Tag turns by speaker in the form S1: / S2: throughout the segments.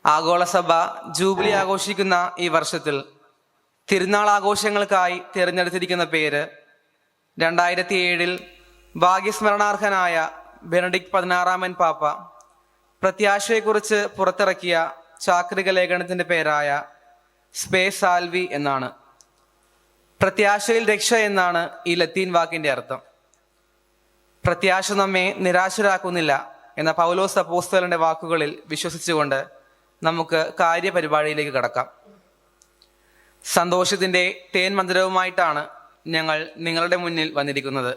S1: ആഗോളസഭ jubilee ആഘോഷിക്കുന്ന ഈ വർഷത്തിൽ തിരുനാൾ ആഘോഷങ്ങൾക്കായി തിരഞ്ഞെടുത്തിരിക്കുന്ന പേര് 2007 ഭാഗ്യസ്മരണാർഹനായ ബെനഡിക്ട് 16 പാപ്പ പ്രത്യാശയെക്കുറിച്ച് പുറത്തിറക്കിയ ചാക്രിക ലേഖനത്തിന്റെ പേരായ സ്പേ സാൽവി എന്നാണ്. പ്രത്യാശയിൽ രക്ഷ എന്നാണ് ഈ ലത്തീൻ വാക്കിന്റെ അർത്ഥം. പ്രത്യാശ നമ്മെ നിരാശരാക്കുന്നില്ല എന്ന പൗലോസ് അപ്പോസ്തലന്റെ വാക്കുകളിൽ വിശ്വസിച്ചുകൊണ്ട് നമുക്ക് കാര്യപരിപാടിയിലേക്ക് കടക്കാം. സന്തോഷത്തിന്റെ തേൻ മന്ദിരവുമായിട്ടാണ് ഞങ്ങൾ നിങ്ങളുടെ മുന്നിൽ വന്നിരിക്കുന്നത്.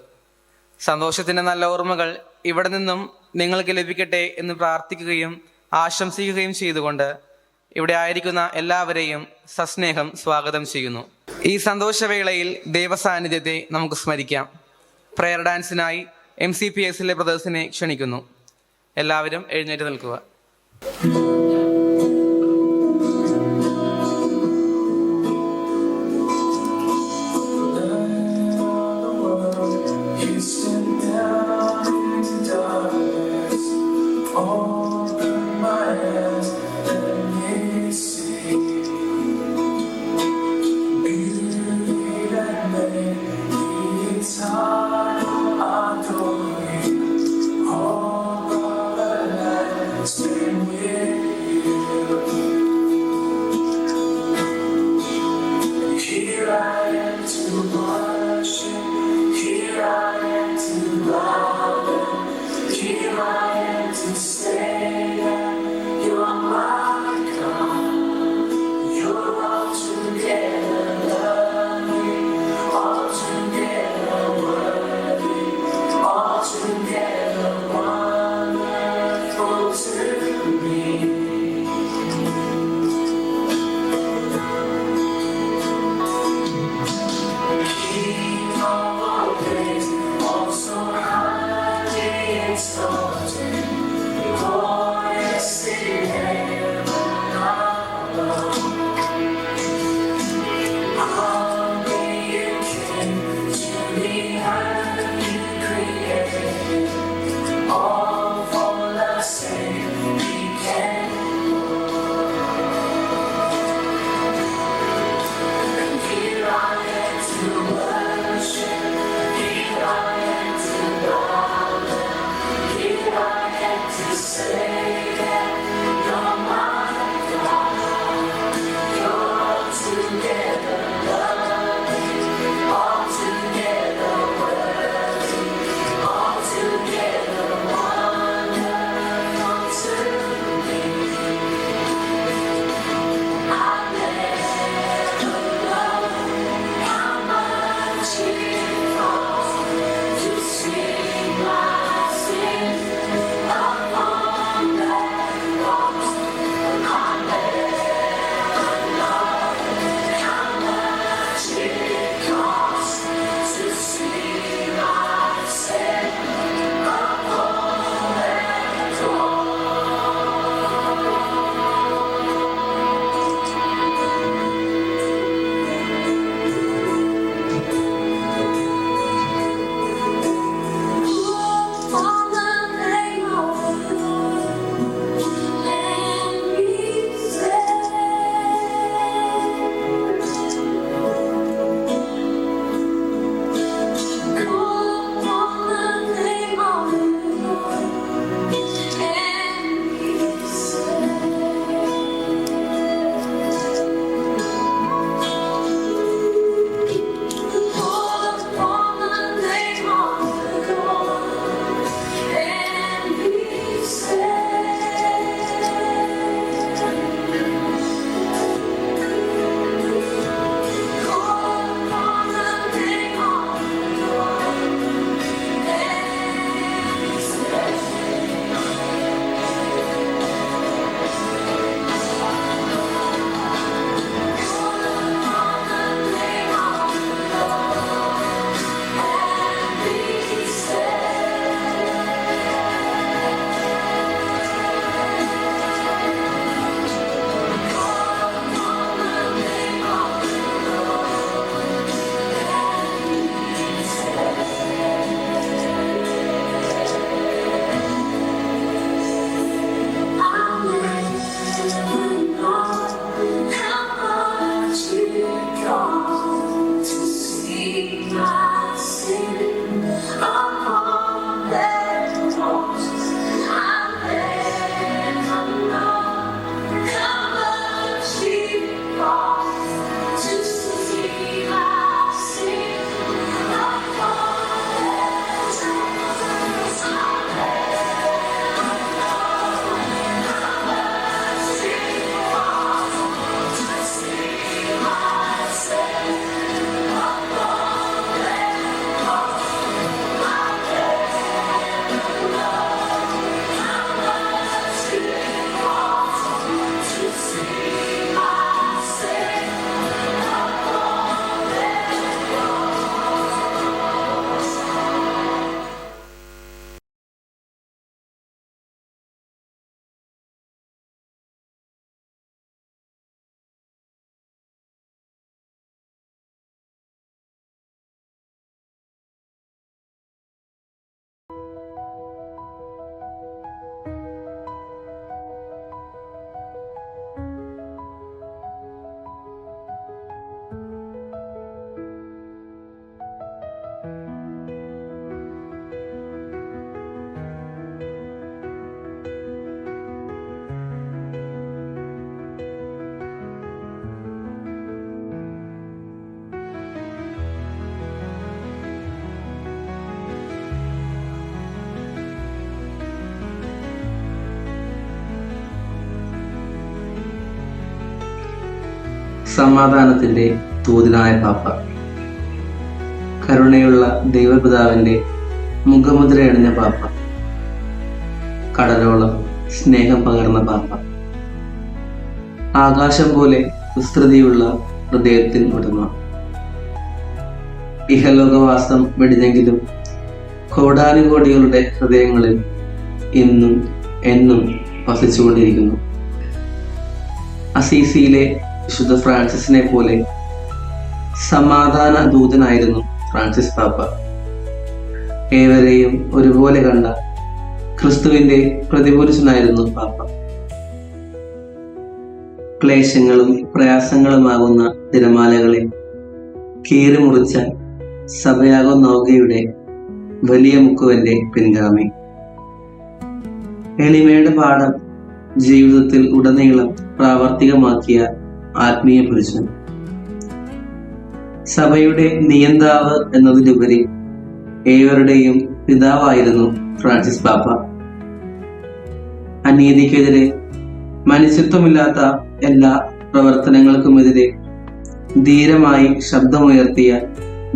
S1: സന്തോഷത്തിന്റെ നല്ല ഓർമ്മകൾ ഇവിടെ നിന്നും നിങ്ങൾക്ക് ലഭിക്കട്ടെ എന്ന് പ്രാർത്ഥിക്കുകയും ആശംസിക്കുകയും ചെയ്തുകൊണ്ട് ഇവിടെ ആയിരിക്കുന്ന എല്ലാവരെയും സസ്നേഹം സ്വാഗതം ചെയ്യുന്നു. ഈ സന്തോഷവേളയിൽ ദൈവസാന്നിധ്യത്തെ നമുക്ക് സ്മരിക്കാം. പ്രയർ ഡാൻസിനായി MCPSലെ ബ്രദേഴ്സിനെ ക്ഷണിക്കുന്നു. എല്ലാവരും എഴുന്നേറ്റ് നിൽക്കുക.
S2: Stand with സമാധാനത്തിന്റെ ദൂതനായ പാപ്പ, കരുണയുള്ള ദൈവപിതാവിന്റെ മുഖമുദ്രയണിഞ്ഞ പാപ്പ, കടലോളം സ്നേഹം പകർന്ന പാപ്പ, ആകാശം പോലെ വിസ്തൃതിയുള്ള ഹൃദയത്തിൻ ഉടമ, ഇഹലോകവാസം വെടിഞ്ഞെങ്കിലും കോടാനുകോടികളുടെ ഹൃദയങ്ങളിൽ ഇന്നും എന്നും വസിച്ചുകൊണ്ടിരിക്കുന്നു. അസീസിയിലെ വിശുദ്ധ ഫ്രാൻസിസിനെ പോലെ സമാധാന ദൂതനായിരുന്നു ഫ്രാൻസിസ് പാപ്പ. ഏവരെയും ഒരുപോലെ കണ്ട ക്രിസ്തുവിന്റെ പ്രതിപുരുഷനായിരുന്നു പാപ്പ. ക്ലേശങ്ങളും പ്രയാസങ്ങളുമാകുന്ന തിരമാലകളെ കീറിമുറിച്ച സഭയാകും നൗകയുടെ വലിയ മുക്കുവന്റെ പിൻഗാമി. എളിമയുടെ പാഠം ജീവിതത്തിൽ ഉടനീളം പ്രാവർത്തികമാക്കിയ ആത്മീയ പുരുഷൻ. സഭയുടെ നിയന്താവ് എന്നതിലുപരി ഏവരുടെയും പിതാവായിരുന്നു ഫ്രാൻസിസ് പാപ്പ. അനീതിക്കെതിരെ, മനുഷ്യത്വമില്ലാത്ത എല്ലാ പ്രവർത്തനങ്ങൾക്കുമെതിരെ ധീരമായി ശബ്ദമുയർത്തിയ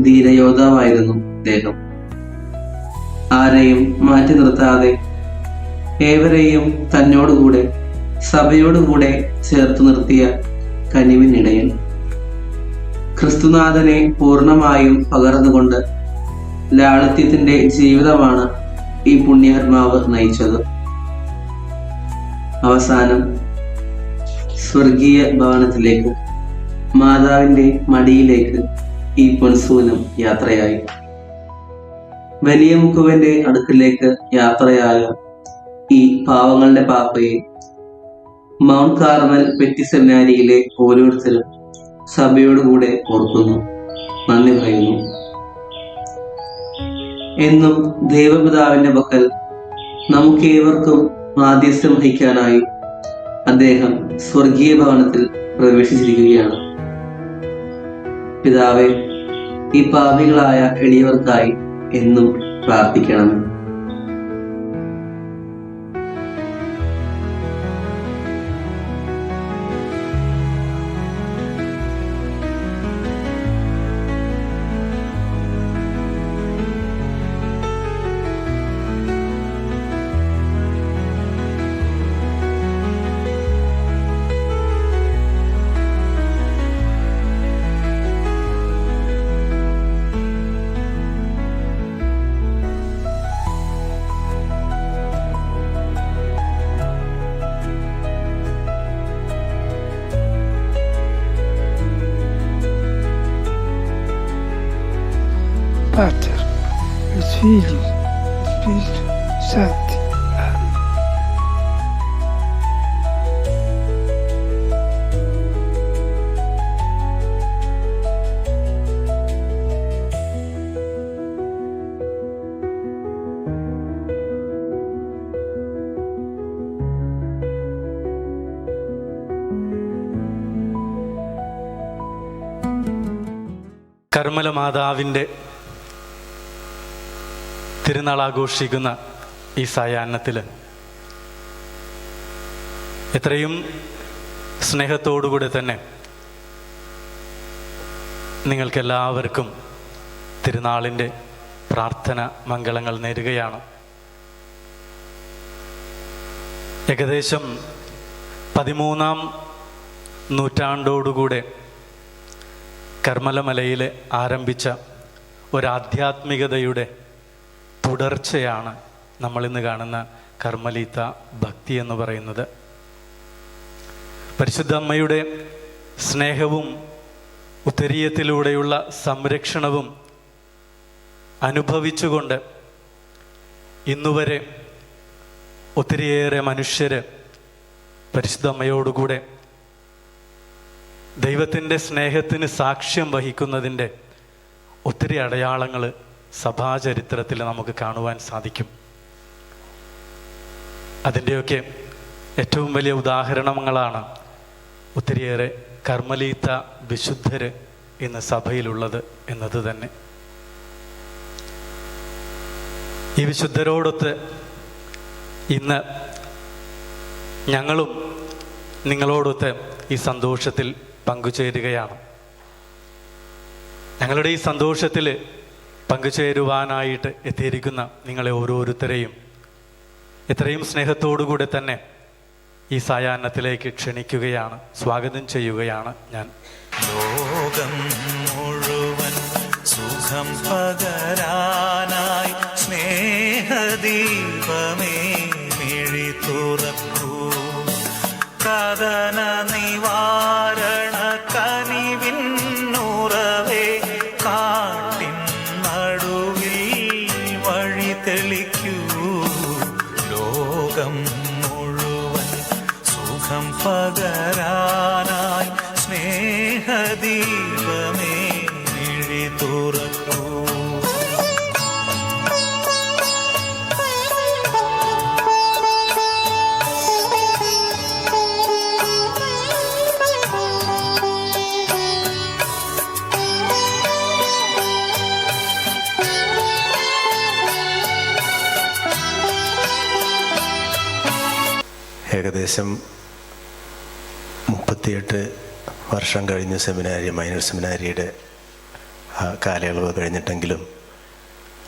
S2: ധീരയോദ്ധാവായിരുന്നു അദ്ദേഹം. ആരെയും മാറ്റി നിർത്താതെ ഏവരെയും തന്നോടുകൂടെ, സഭയോടുകൂടെ ചേർത്തു നിർത്തിയ കനിവിനിടയൻ. ക്രിസ്തുനാഥനെ പൂർണ്ണമായും പകർന്നുകൊണ്ട് ലാളിത്യത്തിന്റെ ജീവിതമാണ് ഈ പുണ്യാത്മാവ് നയിച്ചത്. അവസാനം സ്വർഗീയ ഭവനത്തിലേക്ക്, മാതാവിന്റെ മടിയിലേക്ക് ഈ പൊൻസൂനം യാത്രയായി. വലിയ മുക്കുവന്റെ അടുക്കിലേക്ക് യാത്രയായ ഈ പാവങ്ങളുടെ പാപ്പയെ മൗണ്ട് കാർമൽ പെറ്റി സെമിനാരിയിലെ ഓരോരുത്തരും സഭയോടുകൂടെ ഓർക്കുന്നു, നന്ദി പറയുന്നു. എന്നും ദൈവപിതാവിന്റെ പക്കൽ നമുക്കേവർക്കും മാധ്യസ്ഥം വഹിക്കാനായി അദ്ദേഹം സ്വർഗീയ ഭവനത്തിൽ പ്രവേശിച്ചിരിക്കുകയാണ്. പിതാവേ, ഈ പാപികളായ എളിയവർക്കായി എന്നും പ്രാർത്ഥിക്കണം.
S3: Pater, et Filii, et Spiritus Sancti. Amen.
S4: കർമ്മല മാതാവിൻ്റെ തിരുനാൾ ആഘോഷിക്കുന്ന ഈ സായാഹ്നത്തിൽ എത്രയും സ്നേഹത്തോടുകൂടെ തന്നെ നിങ്ങൾക്കെല്ലാവർക്കും തിരുനാളിൻ്റെ പ്രാർത്ഥന മംഗളങ്ങൾ നേരുകയാണ്. ഏകദേശം 13-ാം നൂറ്റാണ്ടോടുകൂടെ കർമ്മലമലയിൽ ആരംഭിച്ച ഒരാധ്യാത്മികതയുടെ തുടർച്ചയാണ് നമ്മളിന്ന് കാണുന്ന കർമ്മലീത്ത ഭക്തി എന്ന് പറയുന്നത്. പരിശുദ്ധ അമ്മയുടെ സ്നേഹവും ഉത്തരീയത്തിലൂടെയുള്ള സംരക്ഷണവും അനുഭവിച്ചുകൊണ്ട് ഇന്നുവരെ ഒത്തിരിയേറെ മനുഷ്യർ പരിശുദ്ധ അമ്മയോടുകൂടെ ദൈവത്തിൻ്റെ സ്നേഹത്തിന് സാക്ഷ്യം വഹിക്കുന്നതിൻ്റെ ഒത്തിരി അടയാളങ്ങൾ സഭാചരിത്രത്തിൽ നമുക്ക് കാണുവാൻ സാധിക്കും. അതിൻ്റെയൊക്കെ ഏറ്റവും വലിയ ഉദാഹരണങ്ങളാണ് ഒത്തിരിയേറെ കർമ്മലീത്ത വിശുദ്ധർ ഇന്ന് സഭയിലുള്ളത് എന്നത് തന്നെ. ഈ വിശുദ്ധരോടൊത്ത് ഇന്ന് ഞങ്ങളും നിങ്ങളോടൊത്ത് ഈ സന്തോഷത്തിൽ പങ്കുചേരുകയാണ്. ഞങ്ങളുടെ ഈ സന്തോഷത്തിൽ പങ്കുചേരുവാനായിട്ട് എത്തിയിരിക്കുന്ന നിങ്ങളെ ഓരോരുത്തരെയും എത്രയും സ്നേഹത്തോടുകൂടെ തന്നെ ഈ സായാഹ്നത്തിലേക്ക് ക്ഷണിക്കുകയാണ്, സ്വാഗതം ചെയ്യുകയാണ് ഞാൻ.
S5: ലോകം മുഴുവൻ സുഖം പകരാനായി സ്നേഹദീപമേ മിഴി തുറക്കൂ. കഥന നിവാരണ കനിവിന്നുറവേ കാട്ടിൻ നടുവിൽ വഴി തെളിക്കൂ. ലോകം മുഴുവൻ സുഖം പകരാനായി സ്നേഹദീപമേ മിഴി തുറക്കൂ.
S6: ഏകദേശം 38 വർഷം കഴിഞ്ഞ് സെമിനാരി, മൈനർ സെമിനാരിയുടെ കാലയളവ് കഴിഞ്ഞിട്ടെങ്കിലും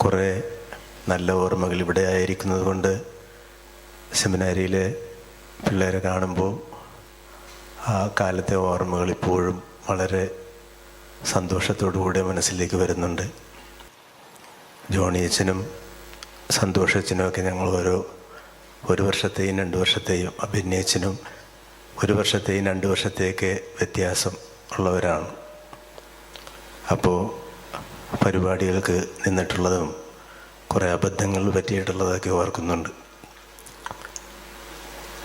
S6: കുറേ നല്ല ഓർമ്മകൾ ഇവിടെ ആയിരിക്കുന്നത് കൊണ്ട് സെമിനാരിയിലെ പിള്ളേരെ കാണുമ്പോൾ ആ കാലത്തെ ഓർമ്മകൾ ഇപ്പോഴും വളരെ സന്തോഷത്തോടുകൂടെ മനസ്സിലേക്ക് വരുന്നുണ്ട്. ജോണിയച്ചനും സന്തോഷച്ചനുമൊക്കെ ഞങ്ങൾ ഒരു വർഷത്തെയും 2 വർഷത്തെയും, അഭിനയച്ചനും 1 വർഷത്തെയും 2 വർഷത്തെയൊക്കെ വ്യത്യാസം ഉള്ളവരാണ്. അപ്പോൾ പരിപാടികൾക്ക് നിന്നിട്ടുള്ളതും കുറേ അബദ്ധങ്ങൾ പറ്റിയിട്ടുള്ളതൊക്കെ ഓർക്കുന്നുണ്ട്.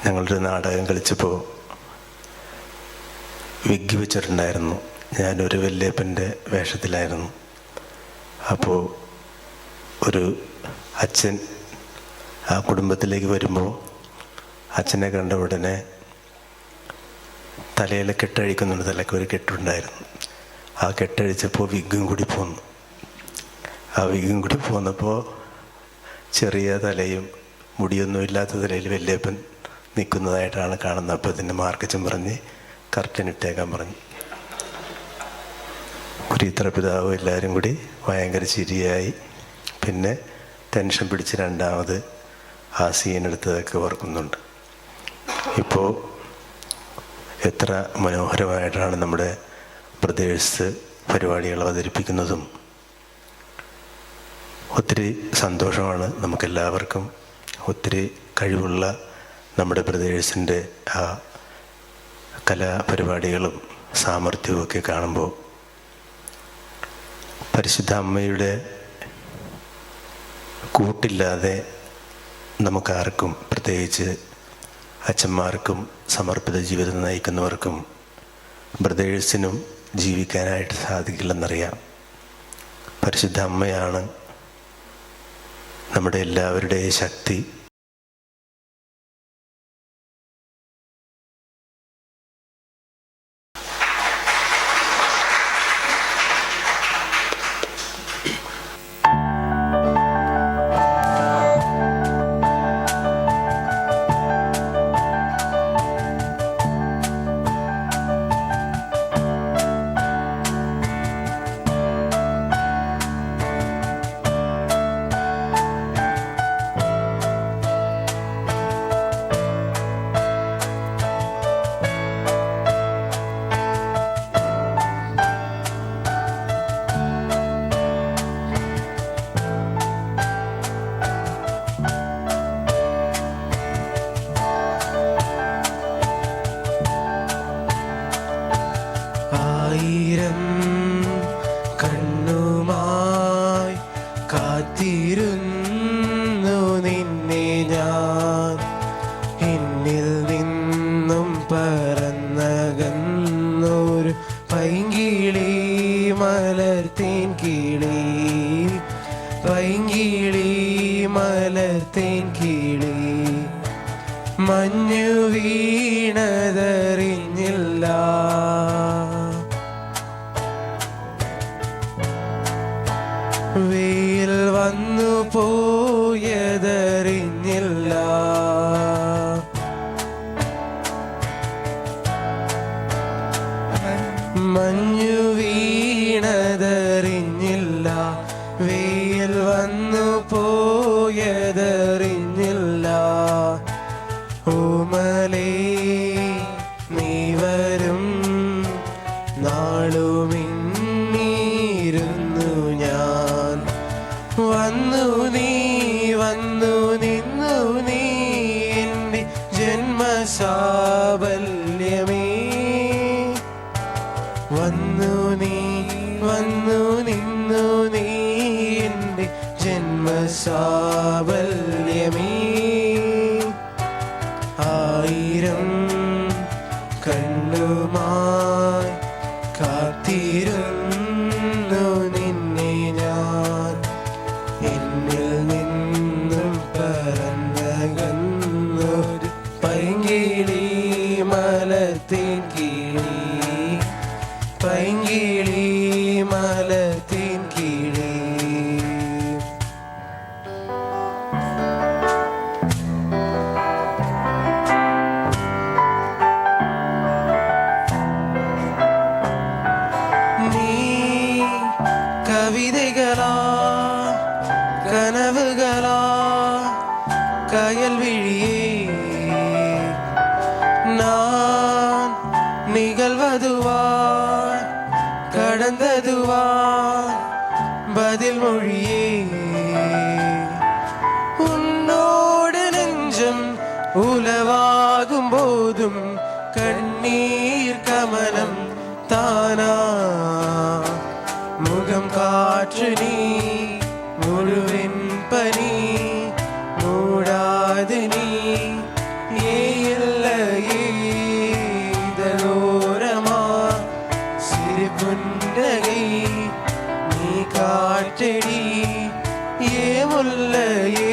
S6: ഞങ്ങളൊരു നാടകം കളിച്ചപ്പോൾ വിഗ് വെച്ചിട്ടുണ്ടായിരുന്നു. ഞാനൊരു വല്യപ്പൻ്റെ വേഷത്തിലായിരുന്നു. അപ്പോൾ ഒരു അച്ഛൻ ആ കുടുംബത്തിലേക്ക് വരുമ്പോൾ അച്ഛനെ കണ്ട ഉടനെ തലയിൽ കെട്ടഴിക്കുന്നുണ്ട്. തലയ്ക്ക് ഒരു കെട്ടുണ്ടായിരുന്നു. ആ കെട്ടഴിച്ചപ്പോൾ വിഗും കൂടി പോന്നു. ആ വിഗും കൂടി പോന്നപ്പോൾ ചെറിയ തലയും മുടിയൊന്നും ഇല്ലാത്ത തലയിൽ വല്യപ്പൻ നിൽക്കുന്നതായിട്ടാണ് കാണുന്നത്. അപ്പോൾ ഇതിൻ്റെ മാർക്കച്ചൻ പറഞ്ഞ് കർട്ടൻ ഇട്ടേക്കാൻ പറഞ്ഞു. കുരിത്ര പിതാവ് എല്ലാവരും കൂടി ഭയങ്കര ചിരിയായി. പിന്നെ ടെൻഷൻ പിടിച്ച് രണ്ടാമത് ആ സീനെടുത്തതൊക്കെ ഓർക്കുന്നുണ്ട്. ഇപ്പോൾ എത്ര മനോഹരമായിട്ടാണ് നമ്മുടെ ബ്രദേഴ്സ് പരിപാടികൾ അവതരിപ്പിക്കുന്നതും. ഒത്തിരി സന്തോഷമാണ് നമുക്കെല്ലാവർക്കും. ഒത്തിരി കഴിവുള്ള നമ്മുടെ ബ്രദേഴ്സിൻ്റെ ആ കലാപരിപാടികളും സാമർഥ്യവും ഒക്കെ കാണുമ്പോൾ പരിശുദ്ധ അമ്മയുടെ കൂട്ടില്ലാതെ നമുക്കാർക്കും, പ്രത്യേകിച്ച് അച്ഛന്മാർക്കും സമർപ്പിത ജീവിതം നയിക്കുന്നവർക്കും ബ്രദേഴ്സിനും ജീവിക്കാനായിട്ട് സാധിക്കില്ലെന്നറിയാം. പരിശുദ്ധ അമ്മയാണ് നമ്മുടെ എല്ലാവരുടെയും ശക്തി.
S7: കണ്ണുമായി കാത്തിരുന്നു നിന്നെ ഞാൻ. എന്നിൽ നിന്നും പറന്നകന്നൊരു പൈങ്കിളി, മലർത്തേൻ കിളി, പൈങ്കിളി മലർത്തേൻ കിളി. മഞ്ഞു വീണതറിഞ്ഞില്ല, വെയിൽ വന്നു പോയതറിഞ്ഞില്ല. പോയതറിഞ്ഞില്ല. ഓമലേ നീ വരും നാളുമിന്നിരുന്നു ഞാൻ. വന്നു നീ വന്നു നിന്നു നീ എൻ്റെ ജന്മസാഫല്യമേ. വന്നു നീ വന്നു നിന്നു നീ എൻ്റെ ജന്മസാഫല്യമേ. ആയിരം കണ്ണുമായി കാത്തിരുന്നു നിന്നെ ഞാൻ. എന്നിൽ നിന്നും പറന്നകന്നൊരു പൈങ്കിളി മലത്തിൻ കിളി, പൈങ്കിളി മലത്തിൻ കിളി. നീ കവിതകളാ കനവുകളാ കയൽവിഴിയേ, நான் நிகழ்வதுவாய் கடந்ததுவாய் பதில் மொழியே. உன்னோடு நெஞ்சம் உலவாகும் போதும் கண்ணீர் கமலம் தானா. முகம் காற்று நீ முழுவின் பனி மூடாது நீ இல்லையே. இதழோரமா சிறு புன்னகை நீ காற்றடி ஏமுல்லையே.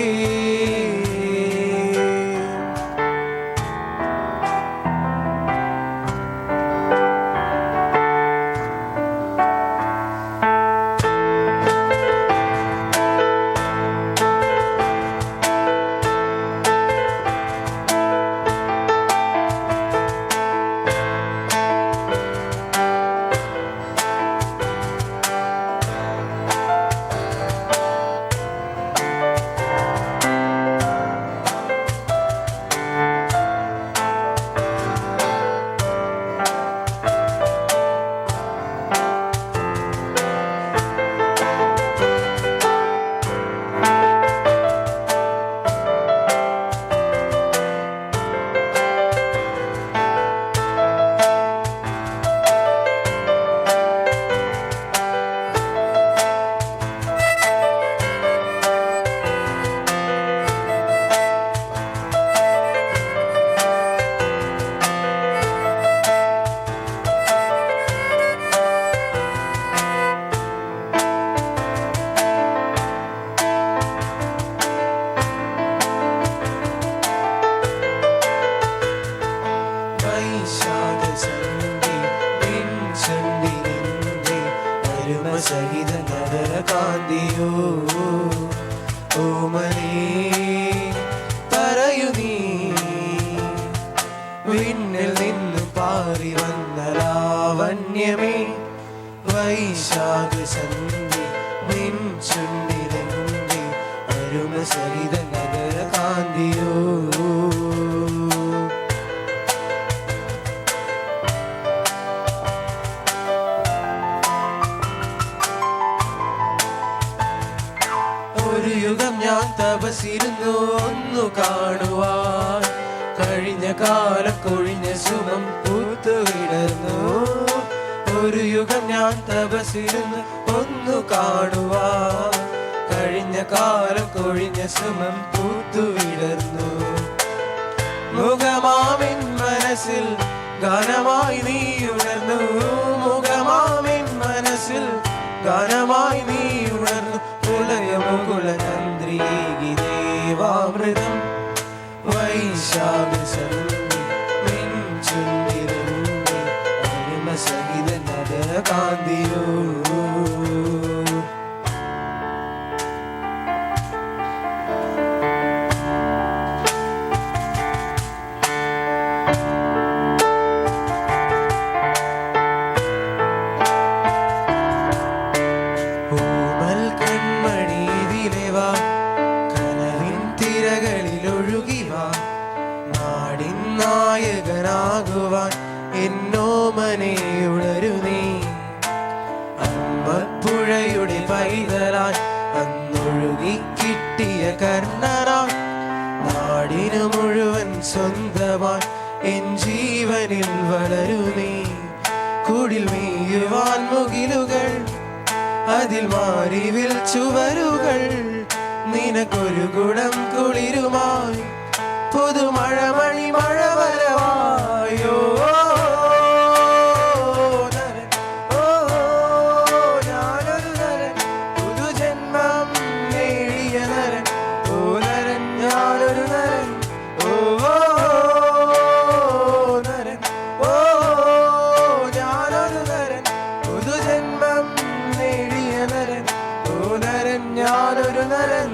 S7: സഹിത നഗരകാന്തിയോ ഓമനേ പറയൂ നീ. വിണ്ണിൽ നിന്നും പാറി വന്ന ലാവണ്യമേ വൈശാഖ സന്ധി നിൻ ചുണ്ടിലെന്റെ അരുമ സഹിത നഗരകാന്തിയോ. ഒരു യുഗം ഞാൻ തപസിരുന്നു ഒന്നു കാണുവാൻ. കഴിഞ്ഞ കാലം കൊഴിഞ്ഞ സുഖം പൂത്തുവിടർന്നു. ഒരു യുഗം ഞാൻ തപസിരുന്നു ഒന്നു കാണുവാൻ. കഴിഞ്ഞ കാലം കൊഴിഞ്ഞ സുഖം പൂത്തുവിടർന്നു. മുഖമാമിൻ മനസ്സിൽ ഗാനമായി നീ ഉണർന്നു. മുഖമാമിൻ മനസ്സിൽ ഗാനമായി നീ ഉണർന്നു. മുകുളചന്ദ്രീകി ദേവാമൃതം വൈശാഖ സന്ധി നിൻ ചുണ്ടിലെന്റെ അരുമ സഹിത നഗരകാന്തിയോ. ഓമൽ കൺമണി ദിലേവാ കനവിൻ കിട്ടിയ കർണനായി നാടിനു മുഴുവൻ സ്വന്തമായി എൻ ജീവനിൽ വളരുമേ കുടിൽ മേയുവാൻ മുകിലുകൾ അതിൽ മാറിവിൽ ചുവരുകൾ നിനക്കൊരു കുടം കുളിരുമായി പുതുമഴ മണി മഴ വരവായോ നരൻ, ഓ ഞാനൊരു നരൻ പുതുജന്മം നേടിയ നരൻ ഓ നരൻ ഞാനൊരു നരൻ ഓ നരൻ ഓ ഞാനൊരു നരൻ പുതുജന്മം നേടിയ നരൻ ഓ നരൻ ഞാനൊരു നരൻ.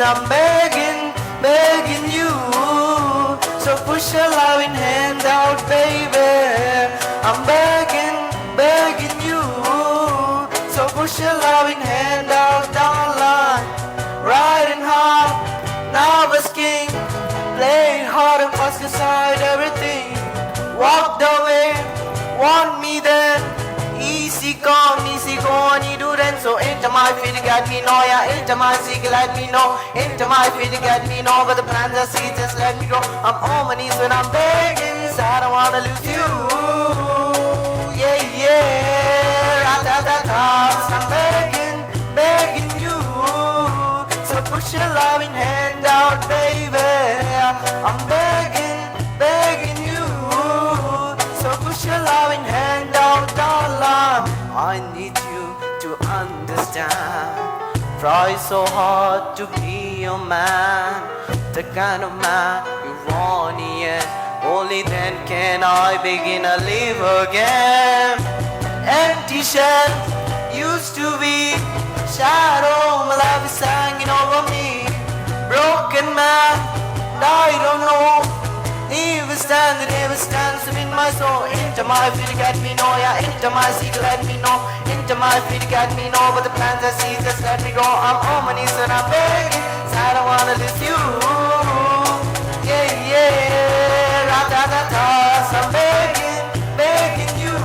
S7: I'm begging you, so push your loving hand out, baby. I'm begging you, so push your loving hand out, darling. Riding hard, now a king, playing hard and fuss aside everything. Walked away, want me then. Easy gone, you do then. So into my feet to get me, no, yeah, into my seek, let me know. Into my feet to get me, no, but the plans I see, just let me go. I'm on my knees when I'm begging, so I don't wanna lose you. Yeah, yeah, ra-da-da-da. I'm begging you, so push your loving hand out, baby. I'm begging you, so push your loving hand out, darling. I need you to understand. Try so hard to be your man, the kind of man you want, yeah. Only then can I begin to live again. Empty shell used to be shadow, my life is hanging over me. Broken man, I don't know. Never stands in my soul. Into my feet, get me know, yeah. Into my seat, let me know. Into my feet, get me know. But the plans I see, just let me go. I'm on my knees and I'm begging, 'cause I don't wanna lose you. Yeah, yeah, ra-da-da-da. So I'm begging you.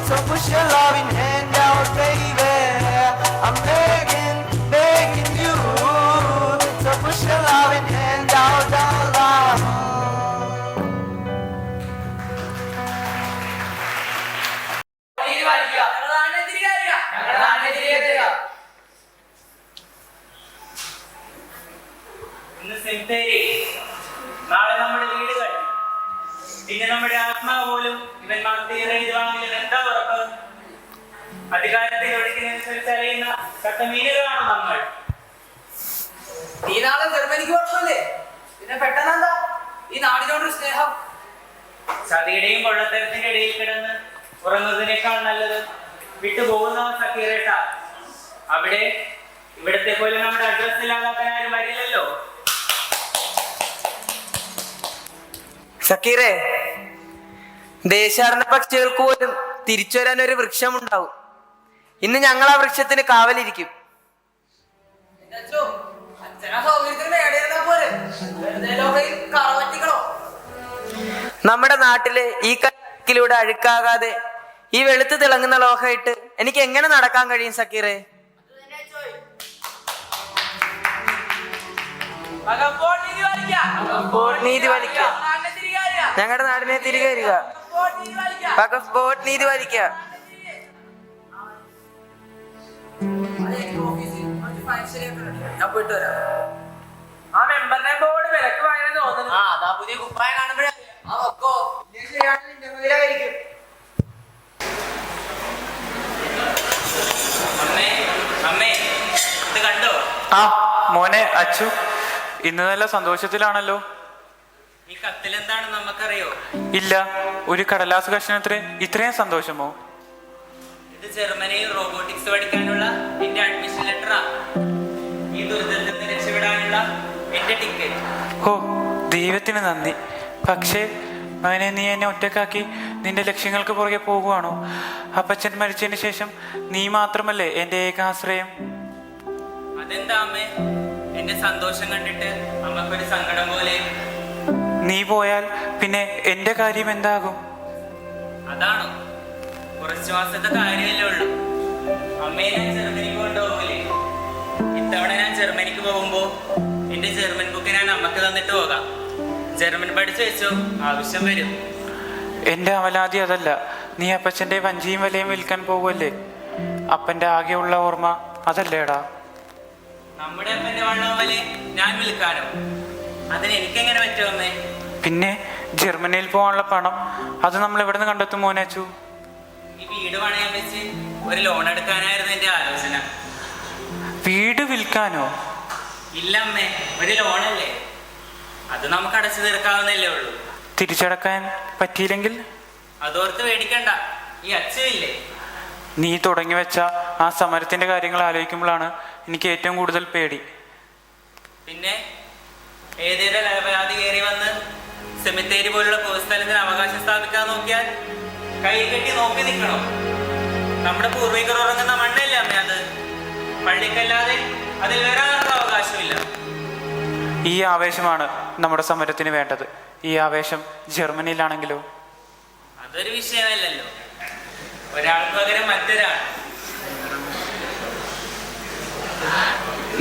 S7: So push your loving hand out, baby. I'm begging you. So push your loving hand out, darling.
S8: ഇന്ന് സെമിത്തേരി, നാളെ നമ്മുടെ വീടുകൾ, പിന്നെ നമ്മുടെ ആത്മാവ് പോലും ഇവന്മാർ തീരെഴുതുവാങ്ങില്ല. എന്താ ഉറപ്പ്? അധികാരത്തിൽ ഒഴുക്കിനനുസരിച്ച് അറിയുന്ന ചട്ടമീനുകളാണ് നമ്മൾ.
S9: ഈ നാളെ ജർമ്മനിക്ക് കുഴപ്പമില്ലേ? പിന്നെ പെട്ടെന്നെന്താ ഈ നാടിനോടൊരു സ്നേഹം?
S8: ചതിയുടെയും കൊള്ളത്തരത്തിന്റെ ഇടയിൽ കിടന്ന് ഉറങ്ങുന്നതിനേക്കാൾ നല്ലത് വിട്ടുപോകുന്ന സക്കീറേട്ട. അവിടെ ഇവിടത്തെ പോലെ നമ്മുടെ അഡ്രസ് ഇല്ലാതാക്കാൻ ആരും വരില്ലല്ലോ.
S9: സക്കീറേ, ദേശാടന പക്ഷികൾക്ക് പോലും തിരിച്ചു വരാൻ ഒരു വൃക്ഷമുണ്ടാവും. ഇന്ന് ഞങ്ങൾ ആ വൃക്ഷത്തിന് കാവലിരിക്കും. നമ്മുടെ നാട്ടില് ഈ കലൂടെ അഴുക്കാകാതെ ഈ വെളുത്ത് തിളങ്ങുന്ന ലോഹയിട്ട് എനിക്ക് എങ്ങനെ നടക്കാൻ കഴിയും സക്കീറേ? നീതി വലിക്കുക, ഞങ്ങളുടെ നാടിനെ തിരികെ വരിക. നീതി വലിക്കുക. ഞാൻ പോയിട്ട് വരാം. ആ മെമ്പറിനെ ബോർഡ് വിലക്ക് വാങ്ങാൻ തോന്നുന്നു. അതാ പുതിയ കുപ്പായം കാണുമ്പോഴേ
S8: കണ്ടോ?
S10: ആ മോനെ അച്ചു, ഇന്ന് നല്ല സന്തോഷത്തിലാണല്ലോ.
S8: ഈ കത്തിലെന്താണ് നമുക്കറിയോ?
S10: ഇല്ല, ഒരു കടലാസ് കഷ്ണത്തിന് ഇത്രയും സന്തോഷമോ?
S8: ഇത് ജർമ്മനിയിൽ റോബോട്ടിക്സ് പഠിക്കാനുള്ള എന്റെ അഡ്മിഷൻ ലെറ്ററാ. ഈ ദുരിതത്തിൽ നിന്ന് രക്ഷപ്പെടാനുള്ള എന്റെ ടിക്കറ്റ്.
S10: ഓ ദൈവത്തിന് നന്ദി. പക്ഷേ അവനെ നീ എന്നെ ഒറ്റക്കാക്കി നിന്റെ ലക്ഷ്യങ്ങൾക്ക് പുറകെ പോകുവാണോ? അപ്പച്ചൻ മരിച്ചതിന് ശേഷം നീ മാത്രമല്ലേ എൻ്റെ ഏകാശ്രയം?
S8: അതെന്താ അമ്മേ, എന്റെ സന്തോഷം കണ്ടിട്ട് അമ്മക്കൊരു സങ്കടം പോലെ?
S10: നീ പോയാൽ പിന്നെ എൻ്റെ കാര്യം എന്താകും?
S8: അതാണോ? കുറച്ചു മാസത്തെ കാര്യമല്ലേ ഉള്ളൂ. അമ്മയെ ഞാൻ ജർമ്മനിക്ക് കൊണ്ടുപോകില്ലേ? ഇത്തവണ ഞാൻ ജർമ്മനിക്ക് പോകുമ്പോ എന്റെ ജർമ്മൻ ബുക്ക് ഞാൻ അമ്മക്ക് തന്നിട്ട് പോകാം. ജർമ്മൻ പഠിച്ചു വെച്ചോ, ആവശ്യം വരും.
S10: എൻ്റെ അവലാതി അതല്ല. നീ അപ്പച്ചൻ്റെ വഞ്ചിയും വലയും വിൽക്കാൻ പോകുമല്ലേ? അപ്പൻ്റെ ആകെയുള്ള ഓർമ്മ അതല്ലേടാ?
S8: നമ്മുടെ അപ്പന്റെ വള്ളവും വലയും ഞാൻ വിൽക്കാനോ? അതിന് എനിക്കെങ്ങനെ പറ്റും അമ്മേ?
S10: പിന്നെ ജർമ്മനിയിൽ പോകാനുള്ള പണം അത് നമ്മൾ എവിടെ നിന്ന് കണ്ടെത്തും മോനച്ചു?
S8: ഈ വീട് പണയാൻ വെച്ച് ഒരു ലോൺ എടുക്കാനായിരുന്നു എന്റെ ആലോചന.
S10: വീട് വിൽക്കാനോ?
S8: ഇല്ല അമ്മേ, ഒരു ലോണല്ലേ, അത് നമുക്ക് അടച്ചു തീർക്കാവുന്നല്ലേ ഉള്ളൂ.
S10: തിരിച്ചടക്കാൻ പറ്റിയില്ലെങ്കിൽ?
S8: അതോർത്ത് പേടിക്കണ്ട. ഈ അച്ഛനില്ലേ,
S10: നീ തുടങ്ങി വെച്ച ആ സമരത്തിന്റെ കാര്യങ്ങൾ ആലോചിക്കുമ്പോഴാണ് എനിക്ക് ഏറ്റവും കൂടുതൽ പേടി.
S8: പിന്നെ ഏതേലും അലപരാതി കയറി വന്ന് സെമിത്തേരി പോലുള്ള പൊതുസ്ഥലത്തിന് അവകാശം സ്ഥാപിക്കാൻ നോക്കിയാൽ കൈ കെട്ടി നോക്കി നിൽക്കണോ? നമ്മുടെ പൂർവികർ ഉറങ്ങുന്ന മണ്ണല്ലേ അമ്മ അത്. പള്ളിക്കല്ലാതെ അതിൽ വേറെ ആർക്കും അവകാശമില്ല.
S10: ഈ ആവേശമാണ് നമ്മുടെ സമരത്തിന് വേണ്ടത്. ഈ ആവേശം ജർമ്മനിയിലാണെങ്കിലോ?
S8: അതൊരു വിഷയമല്ലല്ലോ. ഒരാൾക്ക് പകരം മറ്റൊരാൾ.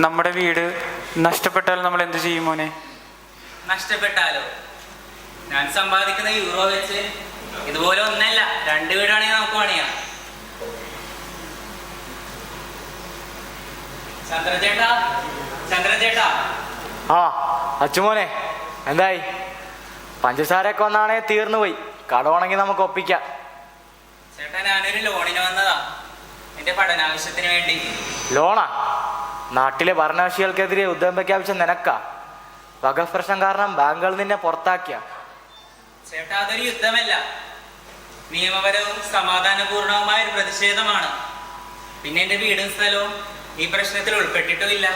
S10: നമ്മുടെ വീട് നഷ്ടപ്പെട്ടാൽ നമ്മൾ എന്ത് ചെയ്യും മോനെ?
S8: നഷ്ടപ്പെട്ടാലോ? ഞാൻ സമ്പാദിക്കുന്ന യൂറോ വെച്ച് ഇതുപോലെ ഒന്നല്ല 2 വീടാണെങ്കിൽ നമുക്ക് പണിയാം. ചന്ദ്രചേട്ടാ.
S11: ആ അച്ചുമോനെ, എന്തായി? പഞ്ചസാരയൊക്കെ ഒന്നാണേ തീർന്നു പോയി. കടമാണെങ്കിൽ നമുക്ക് ഒപ്പിക്കാം.
S8: ചേട്ടാ, ഞാനൊരു ലോണിന് വന്നതാ, എന്റെ പഠനാവശ്യത്തിന് വേണ്ടി.
S11: ലോണാ? നാട്ടിലെ ഭരണകക്ഷികൾക്കെതിരെ യുദ്ധം പ്രഖ്യാപിച്ച നിനക്കാ? വഖഫ് പ്രശ്നം കാരണം ബാങ്കുകൾ നിന്നെ പുറത്താക്കിയ?
S8: ചേട്ടാ, അതൊരു യുദ്ധമല്ല, നിയമപരവും സമാധാനപൂർണവുമായ ഒരു പ്രതിഷേധമാണ്. പിന്നെ എന്റെ വീടും സ്ഥലവും ഈ പ്രശ്നത്തിൽ ഉൾപ്പെട്ടിട്ടുമില്ല.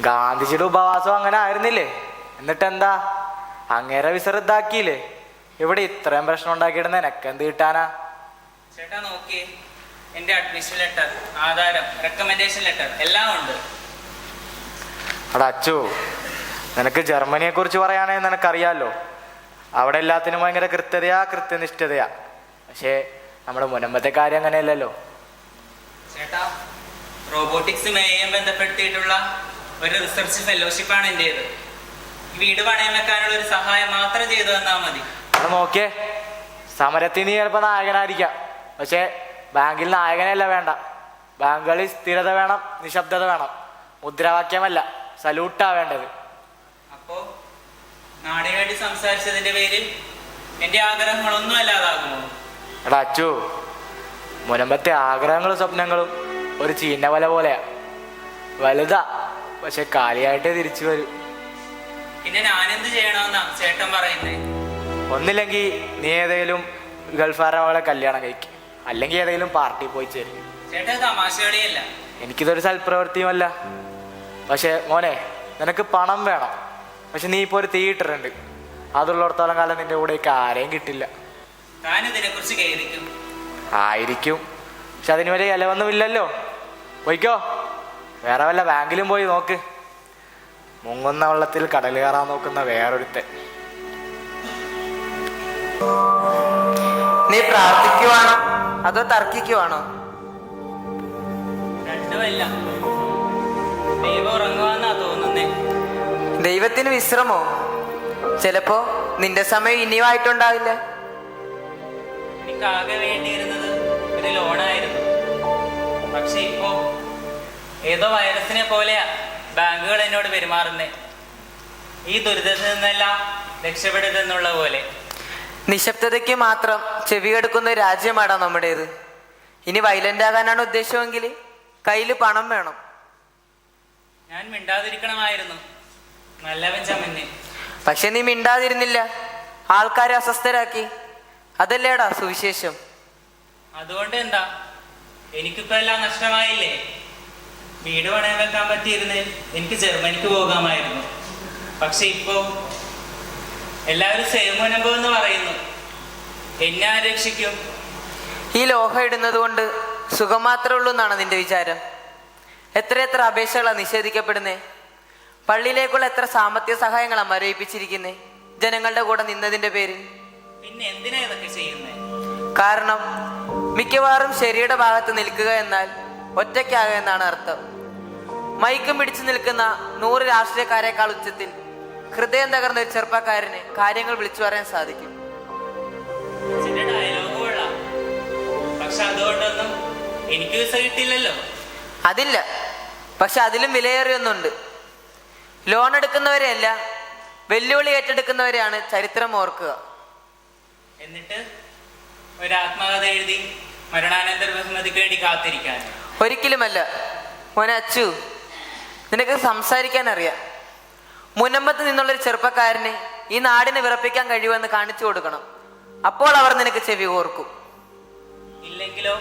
S11: ഗാന്ധിജിയുടെ ഉപവാസം അങ്ങനെ ആയിരുന്നില്ലേ? എന്നിട്ടെന്താ, അങ്ങേരെ വിസൃതാക്കിയില്ലേ? ഇവിടെ ഇത്രയും പ്രശ്നം ഉണ്ടാക്കിയിടുന്ന എനക്ക് എന്ത് കിട്ടാനാ?
S8: ചേട്ടാ നോക്കിയേ, എന്റെ അഡ്മിഷൻ ലെറ്റർ, ആധാരം, റെക്കമെൻഡേഷൻ ലെറ്റർ എല്ലാം ഉണ്ട്.
S11: അവിടെ അച്ചു, നിനക്ക് ജർമ്മനിയെ കുറിച്ച് പറയാനേ നിനക്കറിയാലോ. അവിടെ എല്ലാത്തിനും ഭയങ്കര കൃത്യനിഷ്ഠതയാ. പക്ഷേ നമ്മുടെ മുനമ്പത്തെ കാര്യം അങ്ങനെയല്ലല്ലോ.
S8: ചേട്ടാ, റോബോട്ടിക്സുമായി ബന്ധപ്പെടുത്തിയിട്ടുള്ള ഒരു റിസർച്ച് ഫെലോഷിപ്പാണ് എന്റേത്. ഈ വീട് പണയം വെക്കാനുള്ള ഒരു സഹായം മാത്രം ചെയ്തു തന്നാൽ മതി.
S11: അത് നോക്കിയേ, സമരത്തിൽ നീ ചിലപ്പോൾ നായകനായിരിക്കാം, പക്ഷേ ബാങ്കിൽ നായകനല്ല വേണ്ട. ബാങ്കുകളിൽ സ്ഥിരത വേണം, നിശബ്ദത വേണം. മുദ്രാവാക്യമല്ല, സല്യൂട്ടാ വേണ്ടത്.
S8: അപ്പോ നാടിനു വേണ്ടി സംസാരിച്ചതിന്റെ പേരിൽ എന്റെ ആഗ്രഹങ്ങളൊന്നും അല്ലാതാകുമോ?
S11: എടാ അച്ചു, മുനമ്പത്തെ ആഗ്രഹങ്ങളും സ്വപ്നങ്ങളും ഒരു ചീന്നവല പോലെയാ. വലുതാ, പക്ഷെ കാലിയായിട്ടേ തിരിച്ചു വരൂ.
S8: പിന്നെ ഞാനെന്ത് ചെയ്യണമെന്നാ ചേട്ടൻ പറയുന്നേ?
S11: ഒന്നില്ലെങ്കിൽ നീ ഏതെങ്കിലും ഗൾഫാരുടെ മകളെ കല്യാണം കഴിക്കും, അല്ലെങ്കിൽ ഏതെങ്കിലും പാർട്ടി പോയി ചേരും.
S8: ചേട്ടൻ തമാശകളിയല്ല.
S11: എനിക്കിതൊരു സൽപ്രവൃത്തിയുമല്ല. പക്ഷെ മോനെ, നിനക്ക് പണം വേണം. പക്ഷെ നീ ഇപ്പോൾ ഒരു തിയേറ്ററുണ്ട്, അതുള്ളിടത്തോളം കാലം നിന്റെ കൂടെയൊക്കെ ആരെയും കിട്ടില്ല.
S8: താൻ ഇതിനെ കുറിച്ച് ഖേദിക്കും.
S11: ആയിരിക്കും, പക്ഷെ അതിന് വലിയ ഇലവൊന്നുമില്ലല്ലോ. പോയിക്കോ, വേറെ വല്ല ബാങ്കിലും പോയി നോക്ക്. മുങ്ങുന്ന വെള്ളത്തിൽ കടൽ കയറാൻ നോക്കുന്ന വേറൊരുത്തൻ.
S9: നീ പ്രാർത്ഥിക്കുവാണോ അതോ തർക്കിക്കുവാണോ?
S8: രണ്ടുമല്ല. ദൈവം ഉറങ്ങുവാന്നാ തോന്നുന്നേ.
S9: ദൈവത്തിന് വിശ്രമോ? ചിലപ്പോ നിന്റെ സമയം ഇനിയുമായിട്ടുണ്ടാവില്ല.
S8: എനിക്കാകെ വേണ്ടിയിരുന്നത് ഒരു ലോണായിരുന്നു. പക്ഷെ ഇപ്പോ ഏതോ വൈറസിനെ പോലെയാ ബാങ്കുകൾ എന്നോട് പെരുമാറുന്നേ. ഈ ദുരിതത്തിൽ നിന്നെല്ലാം രക്ഷപ്പെടുതെന്നുള്ള പോലെ.
S9: നിശബ്ദതയ്ക്ക് മാത്രം ചെവിയെടുക്കുന്ന ഒരു രാജ്യമാണോ നമ്മുടേത്? ഇനി വയലന്റ് ആകാനാണ് ഉദ്ദേശമെങ്കിൽ കയ്യിൽ പണം വേണം.
S8: ഞാൻ മിണ്ടാതിരിക്കണമായിരുന്നു, നല്ലവൻ ചമഞ്ഞ്.
S9: പക്ഷെ നീ മിണ്ടാതിരുന്നില്ല, ആൾക്കാരെ അസ്വസ്ഥരാക്കി. അതല്ലേടാ സുവിശേഷം.
S8: അതുകൊണ്ട് എന്താ, എനിക്കിപ്പോ എല്ലാം നഷ്ടമായില്ലേ? വീട് പണയം വെക്കാൻ പറ്റിയിരുന്നേ എനിക്ക് ജർമ്മനിക്ക് പോകാമായിരുന്നു. പക്ഷെ ഇപ്പോ എല്ലാവരും സേവനമ്പോ എന്ന് പറയുന്നു. എന്നെ രക്ഷിക്കും.
S9: ഈ ലോഹം ഇടുന്നത് കൊണ്ട് സുഖം മാത്രമേ ഉള്ളൂ എന്നാണ് നിന്റെ വിചാരം? എത്രയെത്ര അപേക്ഷകളാണ് നിഷേധിക്കപ്പെടുന്നേ. പള്ളിയിലേക്കുള്ള എത്ര സാമ്പത്തിക സഹായങ്ങളാണ് മരവിപ്പിച്ചിരിക്കുന്നേ ജനങ്ങളുടെ കൂടെ നിന്നതിന്റെ പേരിൽ.
S8: പിന്നെ എന്തിനാ ഇതൊക്കെ ചെയ്യുന്നേ?
S9: കാരണം മിക്കവാറും ശരിയുടെ ഭാഗത്ത് നിൽക്കുക എന്നാൽ ഒറ്റയ്ക്കാകുക എന്നാണ് അർത്ഥം. മൈക്കും പിടിച്ചു നിൽക്കുന്ന 100 രാഷ്ട്രീയക്കാരെക്കാൾ ഉച്ചത്തിൽ ഹൃദയം തകർന്ന ഒരു ചെറുപ്പക്കാരന് കാര്യങ്ങൾ വിളിച്ചു പറയാൻ സാധിക്കും.
S8: ചില ഡയലോഗ് കൊള്ളാം, പക്ഷെ അതുകൊണ്ടൊന്നും എനിക്ക് വിസ കിട്ടില്ലല്ലോ.
S9: അതില്ല, പക്ഷെ അതിലും വിലയേറിയൊന്നുണ്ട്. ലോൺ എടുക്കുന്നവരെയല്ല, വെല്ലുവിളി ഏറ്റെടുക്കുന്നവരെയാണ് ചരിത്രം ഓർക്കുക.
S8: എന്നിട്ട് ഒരു ആത്മകഥ എഴുതി മരണാനന്തര ബഹുമതിക്ക് വേണ്ടി കാത്തിരിക്കാൻ?
S9: ഒരിക്കലുമല്ല മോനെ അച്ചു, നിനക്ക് സംസാരിക്കാൻ അറിയാം. മുനമ്പത്ത് നിന്നുള്ളൊരു ചെറുപ്പക്കാരനെ ഈ നാടിനെ വിറപ്പിക്കാൻ കഴിയുമെന്ന് കാണിച്ചു കൊടുക്കണം. അപ്പോൾ അവർ നിനക്ക് ചെവി ഓർക്കും.
S8: ഇല്ലെങ്കിലോ?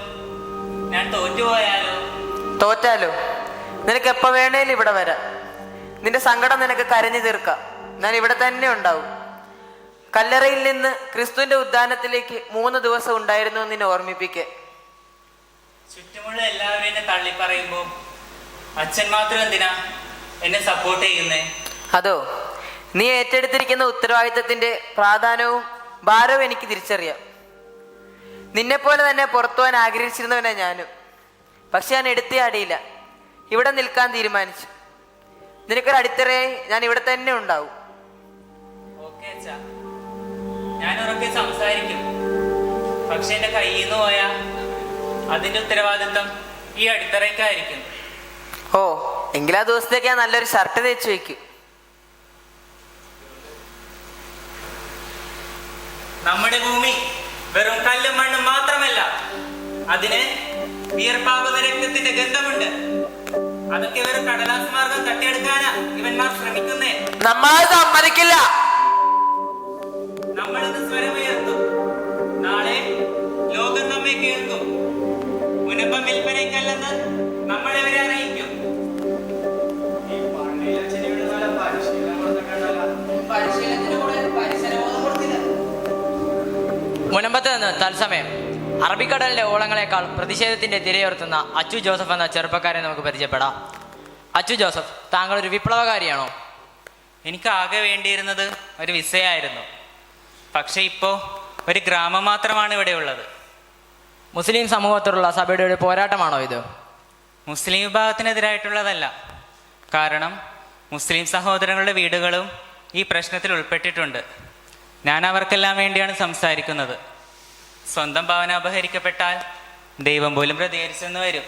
S8: ഞാൻ തോറ്റുപോയാലോ?
S9: തോറ്റാലോ? നിനക്ക് എപ്പോ വേണേലും ഇവിടെ വരാം. നിന്റെ സങ്കടം നിനക്ക് കരഞ്ഞു തീർക്കാം. ഞാൻ ഇവിടെ തന്നെ ഉണ്ടാവും. കല്ലറയിൽ നിന്ന് ക്രിസ്തുവിന്റെ ഉദ്ധാനത്തിലേക്ക് 3 ദിവസം ഉണ്ടായിരുന്നു എന്ന് നിന്നെ ഓർമ്മിപ്പിക്കേ.
S8: ചുറ്റുമുള്ള എല്ലാവരും എന്നെ തള്ളി പറയുമ്പോ അച്ഛൻ മാത്രം എന്തിനാ എന്നെ സപ്പോർട്ട് ചെയ്യുന്നേ?
S9: അതോ, നീ ഏറ്റെടുത്തിരിക്കുന്ന ഉത്തരവാദിത്തത്തിന്റെ പ്രാധാന്യവും ഭാരവും എനിക്ക് തിരിച്ചറിയാം. നിന്നെപ്പോലെ തന്നെ പുറത്തു പോകാൻ ആഗ്രഹിച്ചിരുന്നവനാ ഞാനും. പക്ഷെ ഞാൻ എടുത്തിയാടിയില്ല, ഇവിടെ നിൽക്കാൻ തീരുമാനിച്ചു. നിനക്കൊരു അടിത്തറയായി ഞാൻ ഇവിടെ തന്നെ ഉണ്ടാവും.
S8: ഓക്കേ അച്ഛാ, ഞാൻ ഉറക്കെ സംസാരിക്കും. പക്ഷെ എന്റെ കയ്യിൽ നിന്ന് പോയാ അതിന്റെ ഉത്തരവാദിത്തം ഈ അടിത്തറയ്ക്കായിരിക്കും.
S9: ഓ, എങ്കിലാ ദിവസത്തേക്ക് ഞാൻ നല്ലൊരു ഷർട്ട് തേച്ച് വയ്ക്കും.
S8: നമ്മുടെ ഭൂമി വെറും കല്ലും മണ്ണും മാത്രമല്ല, അതിന് വിയർപ്പാകുന്ന രക്തത്തിന്റെ ഗന്ധമുണ്ട്. അതൊക്കെ വെറും കടലാസ് മാർഗം തട്ടിയെടുക്കാനാ ഇവന്മാർ ശ്രമിക്കുന്നേ.
S9: നമ്മളത് സമ്മതിക്കില്ല.
S8: നമ്മളിന്ന് സ്വരമുയർത്തും. നാളെ ലോകം നമ്മെ കേൾക്കും. മുനമ്പം വിൽപ്പനയ്ക്കല്ലെന്ന് നമ്മളെവരെ അറിയിക്കും.
S12: മുനമ്പത്ത് നിന്ന് തത്സമയം അറബിക്കടലിന്റെ ഓളങ്ങളെക്കാൾ പ്രതിഷേധത്തിന്റെ തിരയുയർത്തുന്ന അച്ചു ജോസഫ് എന്ന ചെറുപ്പക്കാരെ നമുക്ക് പരിചയപ്പെടാം. അച്ചു ജോസഫ്, താങ്കൾ ഒരു വിപ്ലവകാരിയാണോ?
S8: എനിക്ക് ആകെ വേണ്ടിയിരുന്നത് ഒരു വിസയായിരുന്നു. പക്ഷെ ഇപ്പോ ഒരു ഗ്രാമം മാത്രമാണ് ഇവിടെ ഉള്ളത്.
S12: മുസ്ലിം സമൂഹത്തോടുള്ള സഭയുടെ ഒരു പോരാട്ടമാണോ ഇത്?
S8: മുസ്ലിം വിഭാഗത്തിനെതിരായിട്ടുള്ളതല്ല. കാരണം മുസ്ലിം സഹോദരങ്ങളുടെ വീടുകളും ഈ പ്രശ്നത്തിൽ ഉൾപ്പെട്ടിട്ടുണ്ട്. ഞാൻ അവർക്കെല്ലാം വേണ്ടിയാണ് സംസാരിക്കുന്നത്. സ്വന്തം ഭവന അപഹരിക്കപ്പെട്ടാൽ ദൈവം പോലും പ്രതികരിച്ചെന്ന് വരും.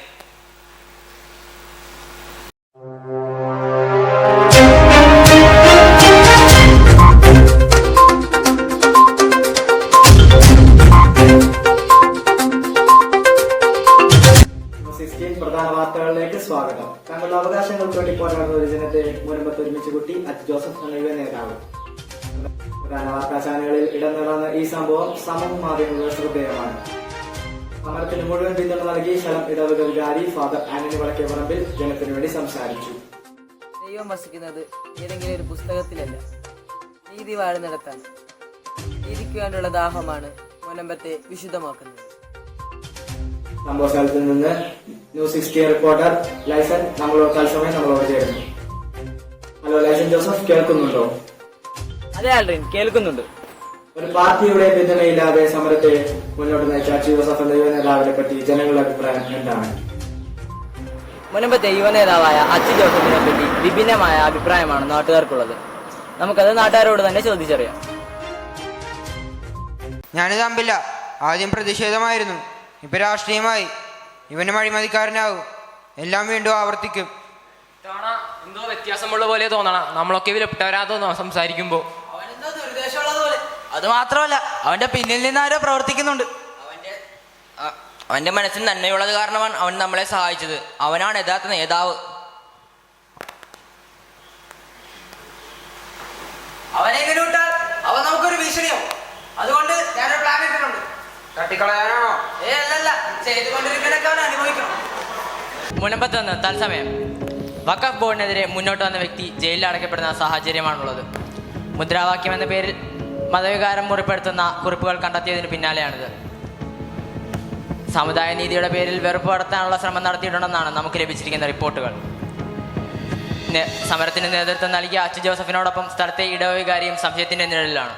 S13: പ്രധാന വാർത്തകളിലേക്ക് സ്വാഗതം. തങ്ങളുടെ അവകാശങ്ങൾക്ക് വേണ്ടി പോരാടുന്ന ഒരു ജനത്തെ മുനമ്പത്ത് ഒരുമിച്ച് കൂട്ടി അച്ചു ജോസഫ് എന്ന യുവ നേതാവ്. പ്രധാന വാർത്താ ചാനലുകളിൽ ഇടം നേടുന്ന ഈ സംഭവം സമൂഹ മാധ്യമങ്ങളുടെ ശ്രദ്ധേയമാണ്. സമരത്തിന് മുഴുവൻ പിന്തുണ നൽകി ശലം ഇടവക വികാരി ഫാദർ ആന്റണി വടക്കേപ്പറമ്പിൽ ജനത്തിനു വേണ്ടി സംസാരിച്ചു.
S9: ദൈവം വസിക്കുന്നത് ഏതെങ്കിലും ഒരു പുസ്തകത്തിലല്ല, നീ നീതി വാഴുന്നിടത്താണ്. നീതിക്ക് വേണ്ടിയുള്ള ദാഹമാണ് മുനമ്പത്തെ വിശുദ്ധമാക്കുന്നത്.
S13: സംഭവ സ്ഥലത്ത് നിന്ന് ന്യൂസ് 60 റിപ്പോർട്ടർ ലൈസൻ നമ്മളോട് തത്സമയം നമ്മളോട് ചേരുന്നു. ഹലോ ലൈസൻ ജോസഫ്, കേൾക്കുന്നുണ്ടോ?
S12: അതെ ആൽഡ്രിൻ, കേൾക്കുന്നുണ്ട്.
S13: ഒരു പാർട്ടിയുടെ പിന്തുണയില്ലാതെ സമരത്തെ മുന്നോട്ട് നയിച്ച അച്ചു ജോസഫ് എന്ന യുവ നേതാവിനെ പറ്റി ജനങ്ങളുടെ അഭിപ്രായം എന്താണ്?
S12: മുനമ്പത്തെ യുവ നേതാവായ അച്ചു ജോസഫിനെ പറ്റി വിഭിന്നമായ അഭിപ്രായമാണ് നാട്ടുകാർക്കുള്ളത്. നമുക്കത് നാട്ടുകാരോട് തന്നെ ചോദിച്ചറിയാം.
S14: ഞാനിത് അമ്പില്ല. ആദ്യം പ്രതിഷേധമായിരുന്നു, ഇപ്പൊ രാഷ്ട്രീയമായി. ഇവന് അഴിമതിക്കാരനാവും. എല്ലാം വീണ്ടും ആവർത്തിക്കും.
S12: എന്തോ വ്യത്യാസമുള്ള പോലെ തോന്നണം. നമ്മളൊക്കെ വിലപ്പെട്ടവരാ തോന്നണം സംസാരിക്കുമ്പോ. അവനെന്തോ ദുരുദ്ദേശമുള്ളത് പോലെ. അത് മാത്രമല്ല, അവന്റെ പിന്നിൽ നിന്ന് ആരോ പ്രവർത്തിക്കുന്നുണ്ട്. അവന്റെ മനസ്സിൽ നന്മയുള്ളത് കാരണമാണ് അവൻ നമ്മളെ സഹായിച്ചത്. അവനാണ് യഥാർത്ഥ നേതാവ്. അവനെ എങ്ങനെ വിട്ടാൽ അവൻ നമുക്കൊരു ഭീഷണിയാവും. അതുകൊണ്ട് ഞാനൊരു പ്ലാൻ ഇട്ടിട്ടുണ്ട്.
S14: തട്ടിക്കളയാനാണോ?
S12: അല്ലല്ല, ചെയ്തുകൊണ്ടിരിക്കുന്നതൊക്കെ അവൻ അനുഭവിക്കണം. മുനമ്പത്ത് നിന്ന് തത്സമയം. വഖഫ് ബോർഡിനെതിരെ മുന്നോട്ട് വന്ന വ്യക്തി ജയിലിൽ അടയ്ക്കപ്പെടുന്ന സാഹചര്യമാണുള്ളത്. മുദ്രാവാക്യം എന്ന പേരിൽ മതവികാരം മുറിപ്പെടുത്തുന്ന കുറിപ്പുകൾ കണ്ടെത്തിയതിന് പിന്നാലെയാണിത്. സമുദായ നീതിയുടെ പേരിൽ വെറുപ്പ് നടത്താനുള്ള ശ്രമം നടത്തിയിട്ടുണ്ടെന്നാണ് നമുക്ക് ലഭിച്ചിരിക്കുന്ന റിപ്പോർട്ടുകൾ. സമരത്തിന് നേതൃത്വം നൽകിയ അച്ചു ജോസഫിനോടൊപ്പം സ്ഥലത്തെ ഇടവികാരിയും സംശയത്തിന്റെ നിഴലിലാണ്.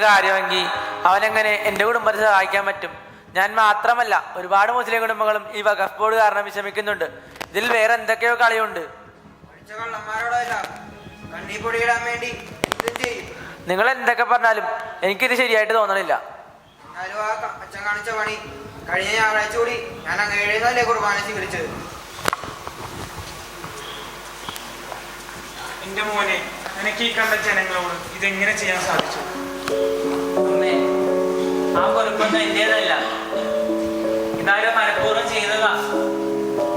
S9: കാര്യമെങ്കിൽ അവനെങ്ങനെ എൻ്റെ കുടുംബത്തെ സഹായിക്കാൻ പറ്റും? ഞാൻ മാത്രമല്ല, ഒരുപാട് മുസ്ലിം കുടുംബങ്ങളും ഈ വഖഫ് ബോർഡ് കാരണം വിഷമിക്കുന്നുണ്ട്. ഇതിൽ വേറെ എന്തൊക്കെയോ കളിയുണ്ട്. നിങ്ങൾ എന്തൊക്കെ പറഞ്ഞാലും എനിക്കിത് ശരിയായിട്ട് തോന്നണില്ല.
S14: കഴിഞ്ഞ ഞായറാഴ്ച കൂടി ഞാൻ അങ്ങ് കുർബാന സ്വീകരിച്ചത്.
S10: എന്റെ മോനെ, എനിക്ക് ഈ കണ്ട ജനങ്ങളോട് ഇതെങ്ങനെ ചെയ്യാൻ സാധിച്ചു?
S8: ആ കുറിപ്പൊന്നും എന്റേതല്ല, ഇതാരും മനഃപൂർവ്വം ചെയ്തതാ.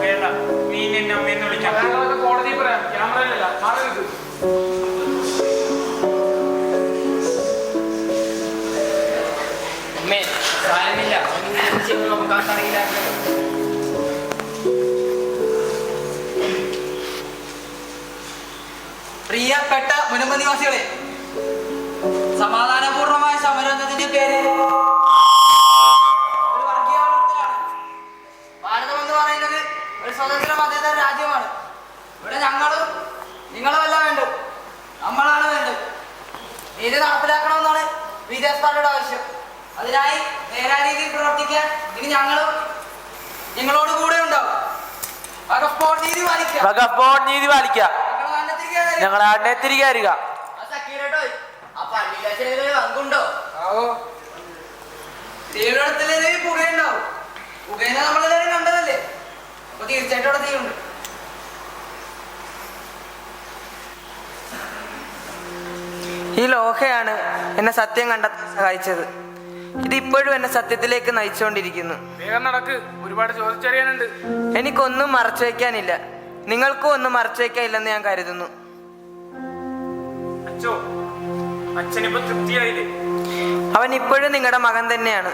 S10: വേണ്ട, നീ എന്നെ അമ്മയെന്ന് വിളിക്കാം. കോടതി പറയാം, ക്യാമറയിലല്ല.
S12: പ്രിയപ്പെട്ട മുനമ്പ നിവാസികളെ, സമാധാനപൂർണമായ സമരം എന്നതിന്റെ പേരിൽ ഒരു വർഗീയവൽക്കരണമാണ്. ഭാരതം എന്ന് പറയുന്നത് ഒരു സ്വതന്ത്ര മതേതര രാജ്യമാണ്. ഇവിടെ ഞങ്ങളും നിങ്ങളുമല്ല വേണ്ടത്, നമ്മളാണ് വേണ്ടത്. നീതി നടപ്പിലാക്കണമെന്നാണ് വിദേശ പാർട്ടിയുടെ ആവശ്യം. അതിനായി നേരായ രീതിയിൽ പ്രവർത്തിക്കാൻ ഇനി ഞങ്ങളും നിങ്ങളോട് കൂടെ ഉണ്ടാവും. വഖഫ് ബോർഡ്
S9: നീതി പാലിക്കുക. ഞങ്ങളെ ആടിനെ തിരികെ വരിക.
S12: പങ്കുണ്ടോ? പുകയുണ്ടാവും. പുകയിനെ നമ്മളെല്ലാവരും കണ്ടതല്ലേ? അപ്പൊ തീർച്ചയായിട്ടും അവിടെ തീയുണ്ട്.
S9: ഈ ലോഹയാണ് എന്നെ സത്യം കണ്ടെത്താൻ സഹായിച്ചത്. ഇതിപ്പോഴും എന്നെ സത്യത്തിലേക്ക് നയിച്ചുകൊണ്ടിരിക്കുന്നു.
S10: വേഗം നടക്ക്, ഒരുപാട് ചോദിച്ചറിയാനുണ്ട്.
S9: എനിക്കൊന്നും മറച്ചു വയ്ക്കാനില്ല. നിങ്ങൾക്കും ഒന്നും മറച്ചു വയ്ക്കാനില്ലെന്ന് ഞാൻ കരുതുന്നു.
S10: അച്ഛോ, അച്ഛനിപ്പോ തൃപ്തിയായില്ലേ?
S9: അവൻ ഇപ്പോഴും നിങ്ങളുടെ മകൻ തന്നെയാണ്.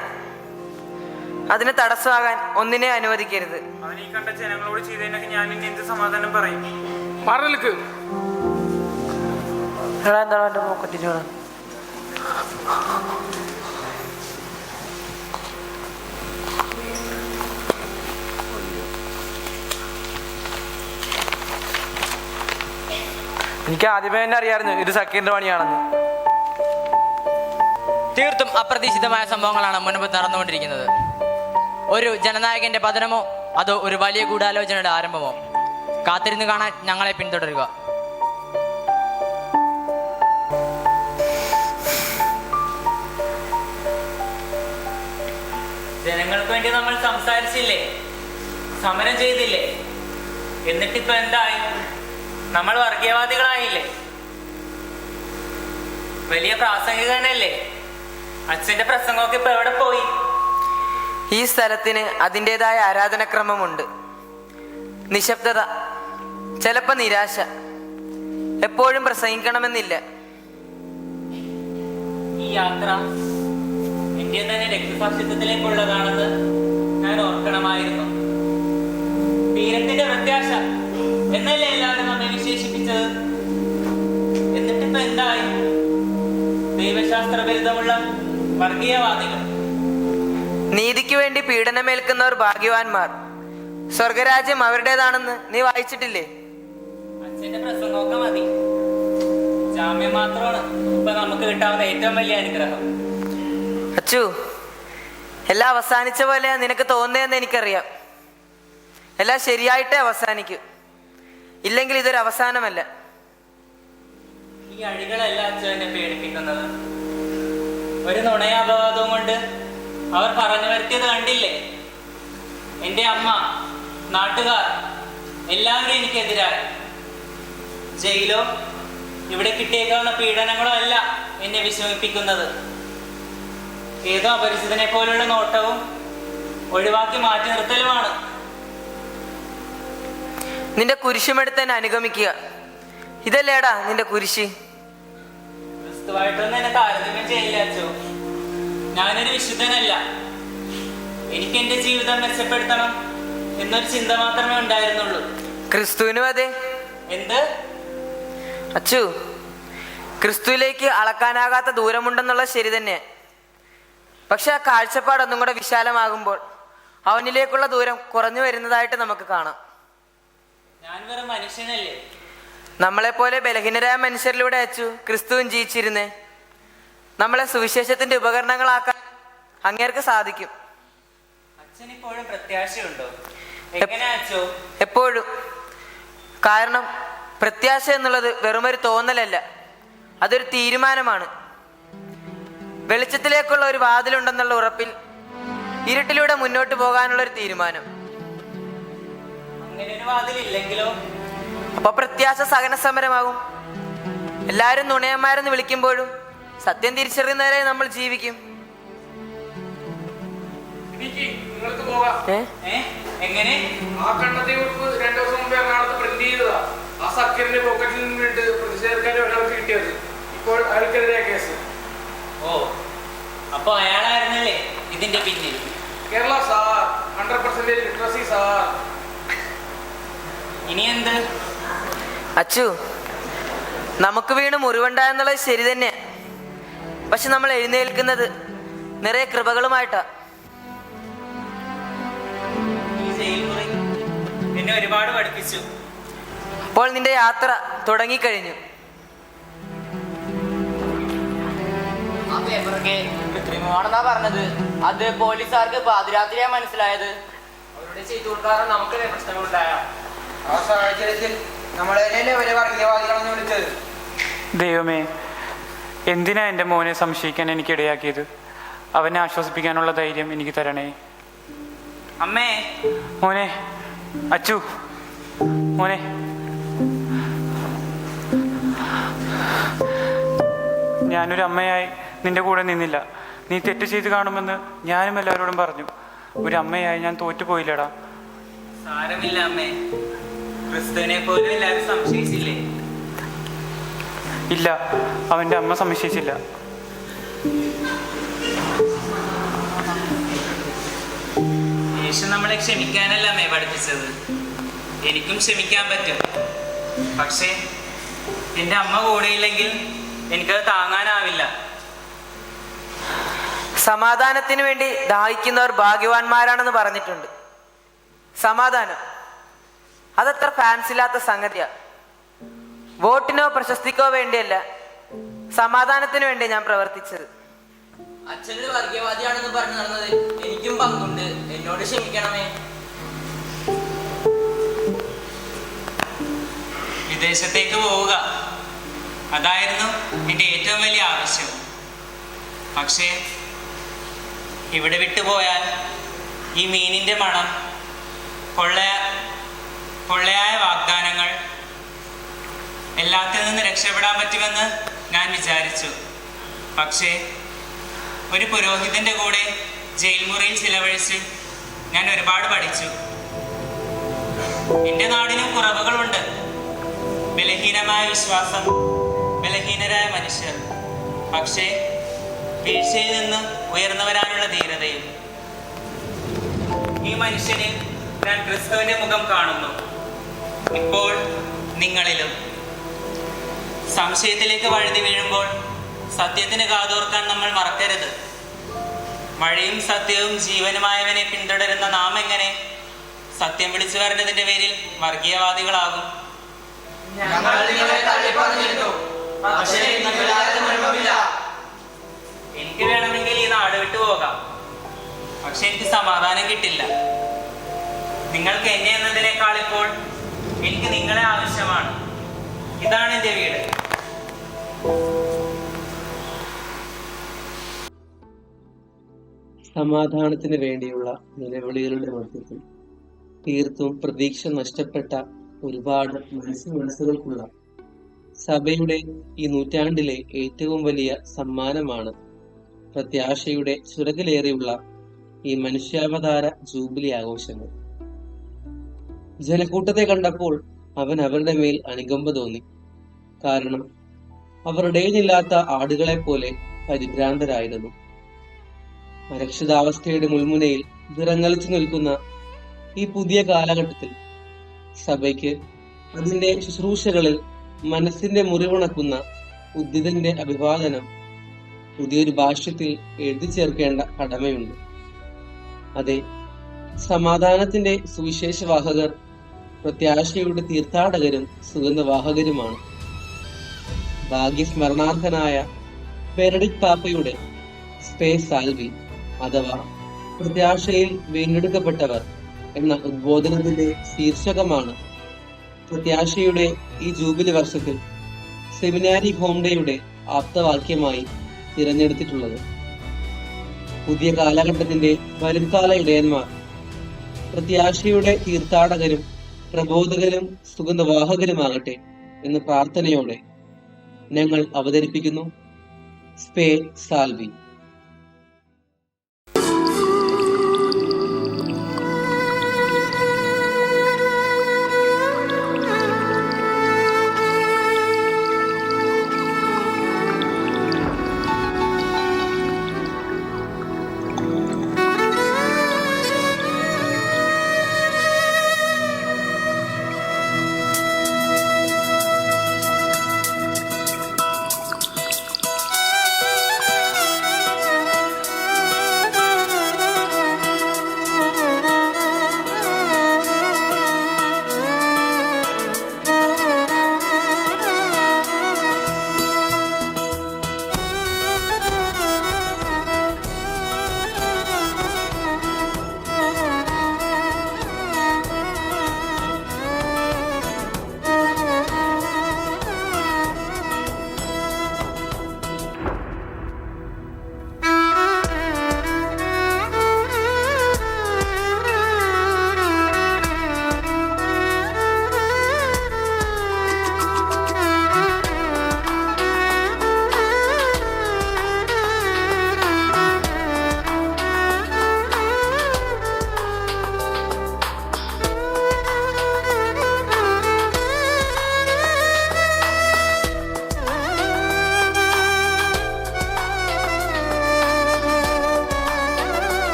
S9: അതിന് തടസ്സമാകാൻ ഒന്നിനെ അനുവദിക്കരുത്.
S10: അവൻ ഈ കണ്ട ജനങ്ങളോട് ചെയ്തതിനൊക്കെ ഞാൻ ഇനി എന്ത് സമാധാനം പറയും? മാറലേക്ക്.
S9: എന്താണ് എന്റെ പോക്കറ്റിന്? എനിക്ക് ആദ്യമേ തന്നെ അറിയാമായിരുന്നു ഇത് സക്കീറിന്റെ പണിയാണെന്ന്.
S12: തീർത്തും അപ്രതീക്ഷിതമായ സംഭവങ്ങളാണ് മുൻപ് നടന്നുകൊണ്ടിരിക്കുന്നത്. ഒരു ജനനായകന്റെ പതനമോ അതോ ഒരു വലിയ ഗൂഢാലോചനയുടെ ആരംഭമോ? കാത്തിരുന്ന് കാണാൻ ഞങ്ങളെ പിന്തുടരുക.
S8: ജനങ്ങൾക്ക് വേണ്ടി നമ്മൾ സംസാരിച്ചില്ലേ, സമരം ചെയ്തില്ലേ? എന്നിട്ടിപ്പോ എന്തായി? നമ്മൾ വർഗീയവാദികളായില്ലേ? വലിയ പ്രാസംഗികനല്ലേ? അച്ഛന്റെ പ്രസംഗമൊക്കെ ഇപ്പൊ എവിടെ പോയി?
S9: ഈ സ്ഥലത്തിന് അതിൻ്റെതായ ആരാധനക്രമമുണ്ട്. നിശബ്ദത, ചിലപ്പോൾ നിരാശ, എപ്പോഴും പ്രസംഗിക്കണമെന്നില്ല.
S8: ഈ യാത്ര എന്റെ തന്നെ രക്തസാക്ഷിത്വത്തിലേക്കുള്ളതാണെന്ന് ഞാൻ ഓർക്കണമായിരുന്നു. തീരത്തിന്റെ പ്രത്യാശ എന്നല്ലേ എല്ലാവരും നമ്മെ വിശേഷിപ്പിച്ചത്. എന്നിട്ടിപ്പോ എന്തായി? ദൈവശാസ്ത്ര ബിരുദമുള്ള വർഗീയവാദികൾ.
S9: നീതിക്ക് വേണ്ടി പീഡനമേൽക്കുന്നവർ ഭാഗ്യവാന്മാർ, സ്വർഗരാജ്യം അവരുടേതാണെന്ന് നീ വായിച്ചിട്ടില്ലേ?
S8: അച്ഛന്റെ പ്രസംഗമൊക്കെ മതി. ജാമ്യം മാത്രമാണ് ഇപ്പൊ നമുക്ക് കിട്ടാവുന്ന ഏറ്റവും വലിയ അനുഗ്രഹം.
S9: അച്ചു, എല്ലാം അവസാനിച്ച പോലെ നിനക്ക് തോന്നുന്നതെന്ന് എനിക്കറിയാം. എല്ലാം ശരിയായിട്ടേ അവസാനിക്കൂ, ഇല്ലെങ്കിൽ ഇതൊരു അവസാനമല്ല.
S8: ഈ അഴികളല്ല അച്ഛൻ എന്നെ പേടിപ്പിക്കുന്നത്. ഒരു നുണയാപവാദവും കൊണ്ട് അവർ പറഞ്ഞു വരുത്തിയത് കണ്ടില്ലേ? എൻ്റെ അമ്മ, നാട്ടുകാർ എല്ലാവരും എനിക്കെതിരായി. ജയിലോ ഇവിടെ കിട്ടിയേക്കാവുന്ന പീഡനങ്ങളോ അല്ല എന്നെ വിഷമിപ്പിക്കുന്നത്. ഏതോ അപരിചിതനെ പോലുള്ള നോട്ടവും ഒഴിവാക്കി മാറ്റി നിർത്തലുമാണ്.
S9: നിന്റെ കുരിശുമെടുത്ത് തന്നെ അനുഗമിക്കുക. ഇതല്ലേടാ നിന്റെ കുരിശ്?
S8: ക്രിസ്തുവായിട്ടൊന്നും എന്നെ താരതമ്യം ചെയ്യില്ല അച്ചോ. ഞാനൊരു വിശുദ്ധനല്ല. എനിക്ക് എന്റെ ജീവിതം മെച്ചപ്പെടുത്തണം എന്നൊരു ചിന്ത മാത്രമേ ഉണ്ടായിരുന്നുള്ളൂ.
S9: ക്രിസ്തുവിനും അതെ.
S8: എന്ത്?
S9: അച്ചു, ക്രിസ്തുവിലേക്ക് അളക്കാനാകാത്ത ദൂരമുണ്ടെന്നുള്ളത് ശരി തന്നെ. പക്ഷെ ആ കാഴ്ചപ്പാട് ഒന്നും കൂടെ വിശാലമാകുമ്പോൾ അവനിലേക്കുള്ള ദൂരം കുറഞ്ഞു വരുന്നതായിട്ട് നമുക്ക് കാണാം.
S8: ഞാൻ വെറും മനുഷ്യനല്ലേ?
S9: നമ്മളെപ്പോലെ ബലഹീനരായ മനുഷ്യരിലൂടെ അച്ചു ക്രിസ്തുവും ജീവിച്ചിരുന്നേ. നമ്മളെ സുവിശേഷത്തിന്റെ ഉപകരണങ്ങളാക്കാൻ അങ്ങേർക്ക് സാധിക്കും.
S8: അച്ഛൻ ഇപ്പോഴും പ്രത്യാശയുണ്ടോ? എങ്ങനെയാ അച്ചോ?
S9: എപ്പോഴും. കാരണം പ്രത്യാശ എന്നുള്ളത് വെറുമൊരു തോന്നലല്ല, അതൊരു തീരുമാനമാണ്. വെളിച്ചത്തിലേക്കുള്ള ഒരു വാതിലുണ്ടെന്നുള്ള ഉറപ്പിൽ ഇരുട്ടിലൂടെ മുന്നോട്ട് പോകാനുള്ള ഒരു തീരുമാനം.
S8: അങ്ങനെ ഒരു വാതിലില്ലെങ്കിലോ?
S9: അപ്പൊ പ്രത്യാശ സഹന സമരമാകും. എല്ലാരും നുണയന്മാരെന്ന് വിളിക്കുമ്പോഴും സത്യം തിരിച്ചറിയുന്നവരെ നമ്മൾ ജീവിക്കും.
S8: എങ്ങനെ?
S15: ആ കണ്ണത്തെ കുറിപ്പ് 2 ദിവസം മുമ്പ് എറണാകുളത്ത് പ്രിന്റ് ചെയ്തതാ. ആ സക്കറിന്റെ പോക്കറ്റിൽ നിന്നിട്ട് പ്രതിഷേധക്കാരെ ഒരാൾക്ക് കിട്ടിയത്. ഇപ്പോൾ അയാൾക്കെതിരെ കേസ്.
S8: ഓ, അപ്പൊ അയാളായിരുന്നല്ലേ ഇതിന്റെ പിന്നിൽ?
S15: Kerala sir, 100% literacy sir.
S8: ഇനി എന്ത്?
S9: അച്ചു, നമുക്ക് വീണ് മുറിവുണ്ടായെന്നുള്ളത് ശരി തന്നെ. പക്ഷെ നമ്മൾ എഴുന്നേൽക്കുന്നത് നിറയെ കൃപകളുമായിട്ടാ.
S8: ഈ ജയിൽ മുറി എന്നെ ഒരുപാട് പഠിപ്പിച്ചു.
S9: അപ്പോൾ നിന്റെ യാത്ര തുടങ്ങിക്കഴിഞ്ഞു.
S12: ആ പേപ്പറൊക്കെ കൃത്രിമമാണെന്നാ പറഞ്ഞത്. അത് പോലീസുകാർക്ക് പാതിരാത്രിയാ മനസ്സിലായത്.
S14: അവരുടെ ചെയ്തു കൊടുക്കാറ് നമുക്ക് പ്രശ്നങ്ങളുണ്ടായ ആ സാഹചര്യത്തിൽ നമ്മളെന്നെ അവരെ വർഗീയവാദികളെന്ന് വിളിച്ചത്.
S10: ദൈവമേ, എന്തിനാ എൻ്റെ മോനെ സംശയിക്കാൻ എനിക്കിടയാക്കിയത്? അവനെ ആശ്വസിപ്പിക്കാനുള്ള ധൈര്യം എനിക്ക് തരണേ.
S8: അമ്മേ,
S10: മോനെ, അച്ചു, മോനെ. ഞാനൊരു അമ്മയായി നിന്റെ കൂടെ നിന്നില്ല. നീ തെറ്റ് ചെയ്ത് കാണുമെന്ന് ഞാനും എല്ലാവരോടും പറഞ്ഞു. ഒരു അമ്മയായി ഞാൻ തോറ്റുപോയില്ലടാ.
S8: സാരമില്ല അമ്മേ. ക്രിസ്തുവിനെ പോലും എല്ലാവരും സംശയിച്ചില്ലേ?
S10: ഇല്ല, അവൻ്റെ അമ്മ സംശയിച്ചില്ല.
S8: യേശു നമ്മളെ ക്ഷമിക്കാനല്ല അമ്മേ പഠിപ്പിച്ചത്. എനിക്കും ക്ഷമിക്കാൻ പറ്റും. പക്ഷേ എൻ്റെ അമ്മ കൂടെയില്ലെങ്കിൽ എനിക്കത് താങ്ങാനാവില്ല.
S9: സമാധാനത്തിന് വേണ്ടി ദാഹിക്കുന്നവർ ഭാഗ്യവാന്മാരാണെന്ന് പറഞ്ഞിട്ടുണ്ട്. സമാധാനം അതത്ര ഫാൻസ് ഇല്ലാത്ത സംഗതിയാ. വോട്ടിനോ പ്രശസ്തിക്കോ വേണ്ടിയല്ല, സമാധാനത്തിന് വേണ്ടി ഞാൻ പ്രവർത്തിച്ചത്.
S12: അച്ഛനൊരു വർഗീയവാദിയാണെന്ന് പറഞ്ഞു നടന്നത് എനിക്കും പങ്കുണ്ട്. എന്നോട് ക്ഷമിക്കണമേ.
S8: വിദേശത്തേക്ക് പോവുക, അതായിരുന്നു എൻ്റെ ഏറ്റവും വലിയ ആവശ്യം. പക്ഷേ ഇവിടെ വിട്ടുപോയാൽ ഈ മീനിൻ്റെ മണം, പൊള്ളയായ വാഗ്ദാനങ്ങൾ, എല്ലാത്തിൽ നിന്ന് രക്ഷപ്പെടാൻ പറ്റുമെന്ന് ഞാൻ വിചാരിച്ചു. പക്ഷേ ഒരു പുരോഹിതൻ്റെ കൂടെ ജയിൽ മുറിയിൽ ചിലവഴിച്ച് ഞാൻ ഒരുപാട് പഠിച്ചു. എൻ്റെ നാടിനും കുറവുകളുണ്ട്. ബലഹീനമായ വിശ്വാസം, ബലഹീനരായ മനുഷ്യർ, പക്ഷേ വീഴ്ചയിൽ നിന്ന് ഉയർന്നവരാനുള്ള ധീരതയും. ഈ മനുഷ്യനിൽ ഞാൻ ക്രിസ്തുവിന്റെ മുഖം കാണുന്നു. ഇപ്പോൾ നിങ്ങളിലും. സംശയത്തിലേക്ക് വഴുതി വീഴുമ്പോൾ സത്യത്തിന് കാതോർക്കാൻ നമ്മൾ മറക്കരുത്. വഴിയും സത്യവും ജീവനുമായവനെ പിന്തുടരുന്ന നാം എങ്ങനെ സത്യം വിളിച്ചു വരുന്നതിന്റെ പേരിൽ വർഗീയവാദികളാകും? എനിക്ക് വേണമെങ്കിൽ ഈ നാട് വിട്ടു പോകാം, പക്ഷെ എനിക്ക് സമാധാനം കിട്ടില്ല. നിങ്ങൾക്ക് എന്നെ എന്നതിനേക്കാൾ ഇപ്പോൾ എനിക്ക് നിങ്ങളെ ആവശ്യമാണ്. ഇതാണ് എൻ്റെ വീട്.
S2: സമാധാനത്തിന് വേണ്ടിയുള്ള നിലവിളികളുടെ മധ്യത്തിൽ തീർത്തും പ്രതീക്ഷ നഷ്ടപ്പെട്ട ഒരുപാട് മനസ്സുകൾക്കുള്ള സഭയുടെ ഈ നൂറ്റാണ്ടിലെ ഏറ്റവും വലിയ സമ്മാനമാണ് പ്രത്യാശയുടെ ചുരകിലേറിയുള്ള ഈ മനുഷ്യാവതാര ജൂബിലി ആഘോഷങ്ങൾ. ജനക്കൂട്ടത്തെ കണ്ടപ്പോൾ അവൻ അവരുടെ മേൽ അനുകമ്പ തോന്നി. കാരണം അവർ ഇടയിലില്ലാത്ത ആടുകളെ പോലെ പരിഭ്രാന്തരായിരുന്നു. അരക്ഷിതാവസ്ഥയുടെ മുൾമുനയിൽ വിറങ്ങലിച്ചു നിൽക്കുന്ന ഈ പുതിയ കാലഘട്ടത്തിൽ സഭയ്ക്ക് അതിന്റെ ശുശ്രൂഷകളിൽ മനസ്സിന്റെ മുറിവുണക്കുന്ന ഉദ്ധിതന്റെ അഭിവാദനം പുതിയൊരു ഭാഷ്യത്തിൽ എഴുതി ചേർക്കേണ്ട കടമയുണ്ട്. അതെ, സമാധാനത്തിന്റെ സുവിശേഷവാഹകർ പ്രത്യാശയുടെ തീർത്ഥാടകരും സുഗന്ധവാഹകരുമാണ്. ഭാഗ്യസ്മരണാർഹനായ ബെനഡിക്ട് പാപ്പയുടെ സ്പേ സാൽവി അഥവാ പ്രത്യാശയിൽ വീണ്ടെടുക്കപ്പെട്ടവർ എന്ന ഉദ്ബോധനത്തിന്റെ ശീർഷകമാണ് പ്രത്യാശയുടെ ഈ ജൂബിലി വർഷത്തിൽ സെമിനാരി ഹോംഡയുടെ ആപ്തവാക്യമായി തിരഞ്ഞെടുത്തിട്ടുള്ളത്. പുതിയ കാലഘട്ടത്തിന്റെ വരുംകാല ഇടയന്മാർ പ്രത്യാശയുടെ തീർത്ഥാടകരും പ്രബോധകരും സുഗന്ധവാഹകരുമാകട്ടെ എന്ന പ്രാർത്ഥനയോടെ ഞങ്ങൾ അവതരിപ്പിക്കുന്നു സ്പേ Salvi.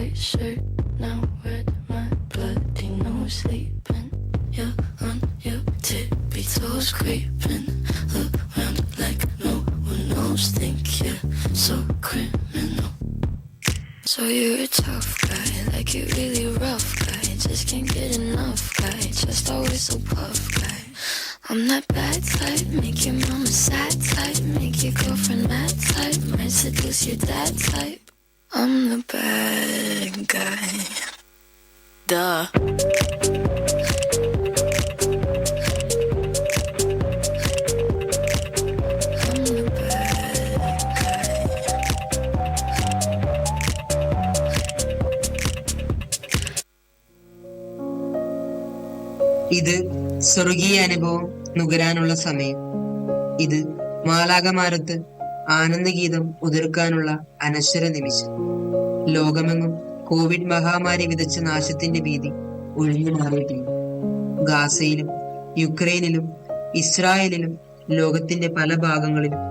S16: white shirt, now red, my bloody nose sleeping. You're on your tippy toes, creeping around like no one knows. Think you're so criminal. So you're a tough guy, like you really rough guy. Just can't get enough guy, just always so puff guy. I'm that bad type, make your mama sad type, make your girlfriend mad type, might seduce your dad type. I'm the bad guy. Duh.
S14: ഇത് സ്വർഗീയ അനുഭവം നുകരാനുള്ള സമയം. ഇത് മാലാകമാരത്ത് ആനന്ദഗീതം ഉതിർക്കാനുള്ള അനശ്വര നിമിഷം. ലോകമെങ്ങും Covid മഹാമാരി വിതച്ച നാശത്തിന്റെ ഭീതി ഒഴിഞ്ഞു മാറിയിട്ടില്ല. ഗാസയിലും യുക്രൈനിലും ഇസ്രായേലിലും ലോകത്തിന്റെ പല ഭാഗങ്ങളിലും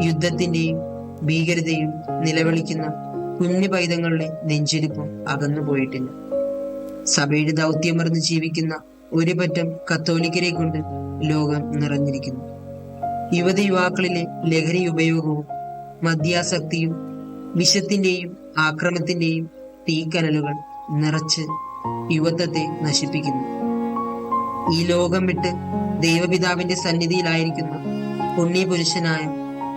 S14: യുദ്ധത്തിന്റെയും ഭീകരതയും നിലവിളിക്കുന്ന കുഞ്ഞു പൈതങ്ങളുടെ നെഞ്ചിരിപ്പും അകന്നു പോയിട്ടില്ല. സഭയുടെ ദൗത്യമറിഞ്ഞ് ജീവിക്കുന്ന ഒരു പറ്റം കത്തോലിക്കരെ കൊണ്ട് ലോകം നിറഞ്ഞിരിക്കുന്നു. യുവതി യുവാക്കളിലെ ലഹരി ഉപയോഗവും മദ്യാസക്തിയും വിഷത്തിന്റെയും ആക്രമത്തിന്റെയും തീക്കനലുകൾ നിറച്ച് യുവത്വത്തെ നശിപ്പിക്കുന്നു. ഈ ലോകം വിട്ട് ദൈവപിതാവിന്റെ സന്നിധിയിലായിരിക്കുന്ന പുണ്യപുരുഷനായ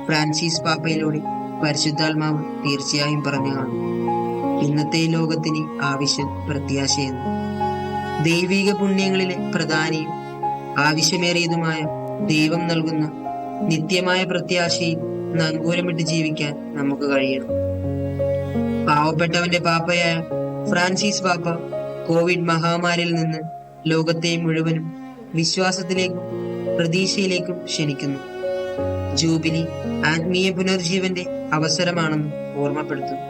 S14: ഫ്രാൻസിസ് പാപ്പയിലൂടെ പരിശുദ്ധാത്മാവ് തീർച്ചയായും പറഞ്ഞു കാണും, ഇന്നത്തെ ലോകത്തിന് ആവശ്യം പ്രത്യാശയെന്ന്. ദൈവിക പുണ്യങ്ങളിലെ പ്രധാനിയും ആവശ്യമേറിയതുമായ ദൈവം നൽകുന്ന നിത്യമായ പ്രത്യാശയിൽ നങ്കൂരമിട്ട് ജീവിക്കാൻ നമുക്ക് കഴിയണം. പാവപ്പെട്ടവന്റെ പാപ്പയായ ഫ്രാൻസിസ് പാപ്പ കോവിഡ് മഹാമാരിയിൽ നിന്ന് ലോകത്തെ മുഴുവനും വിശ്വാസത്തിലേക്കും പ്രതീക്ഷയിലേക്കും ക്ഷണിക്കുന്നു. ജൂബിലി ആത്മീയ പുനർജീവന്റെ അവസരമാണെന്ന് ഓർമ്മപ്പെടുത്തുന്നു.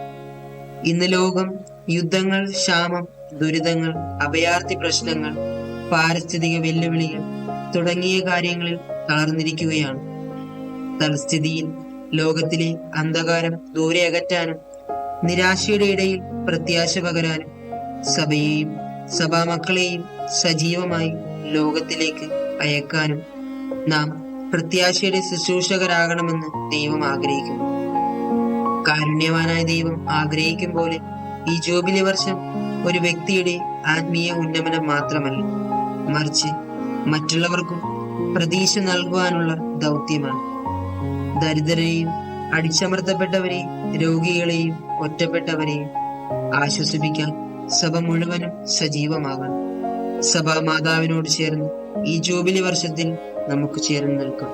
S14: ഇന്ന് ലോകം യുദ്ധങ്ങൾ, ക്ഷാമം, ദുരിതങ്ങൾ, അഭയാർത്ഥി പ്രശ്നങ്ങൾ, പാരിസ്ഥിതിക വെല്ലുവിളികൾ തുടങ്ങിയ കാര്യങ്ങളിൽ തളർന്നിരിക്കുകയാണ്. തൽസ്ഥിതിയിൽ ലോകത്തിലെ അന്ധകാരം ദൂരെ അകറ്റാനും നിരാശയുടെ ഇടയിൽ പ്രത്യാശ പകരാനും സഭയെയും സഭാമക്കളെയും സജീവമായി ലോകത്തിലേക്ക് അയക്കാനും നാം പ്രത്യാശയുടെ ശുശ്രൂഷകരാകണമെന്ന് ദൈവം ആഗ്രഹിക്കുന്നു. കാരുണ്യവാനായ ദൈവം ആഗ്രഹിക്കും പോലെ ഈ ജൂബിലി വർഷം ഒരു വ്യക്തിയുടെ ആത്മീയ ഉന്നമനം മാത്രമല്ല, മറിച്ച് മറ്റുള്ളവർക്കും പ്രതീക്ഷ നൽകുവാനുള്ള ദൗത്യമാണ്. ദരിദ്രരെയും അടിച്ചമർത്തപ്പെട്ടവരെയും രോഗികളെയും ഒറ്റപ്പെട്ടവരെയും ആശ്വസിപ്പിക്കാൻ സഭ മുഴുവനും സജീവമാകണം. സഭാ മാതാവിനോട് ചേർന്ന് ഈ ജൂബിലി വർഷത്തിൽ നമുക്ക് ചേർന്ന് നിൽക്കാം.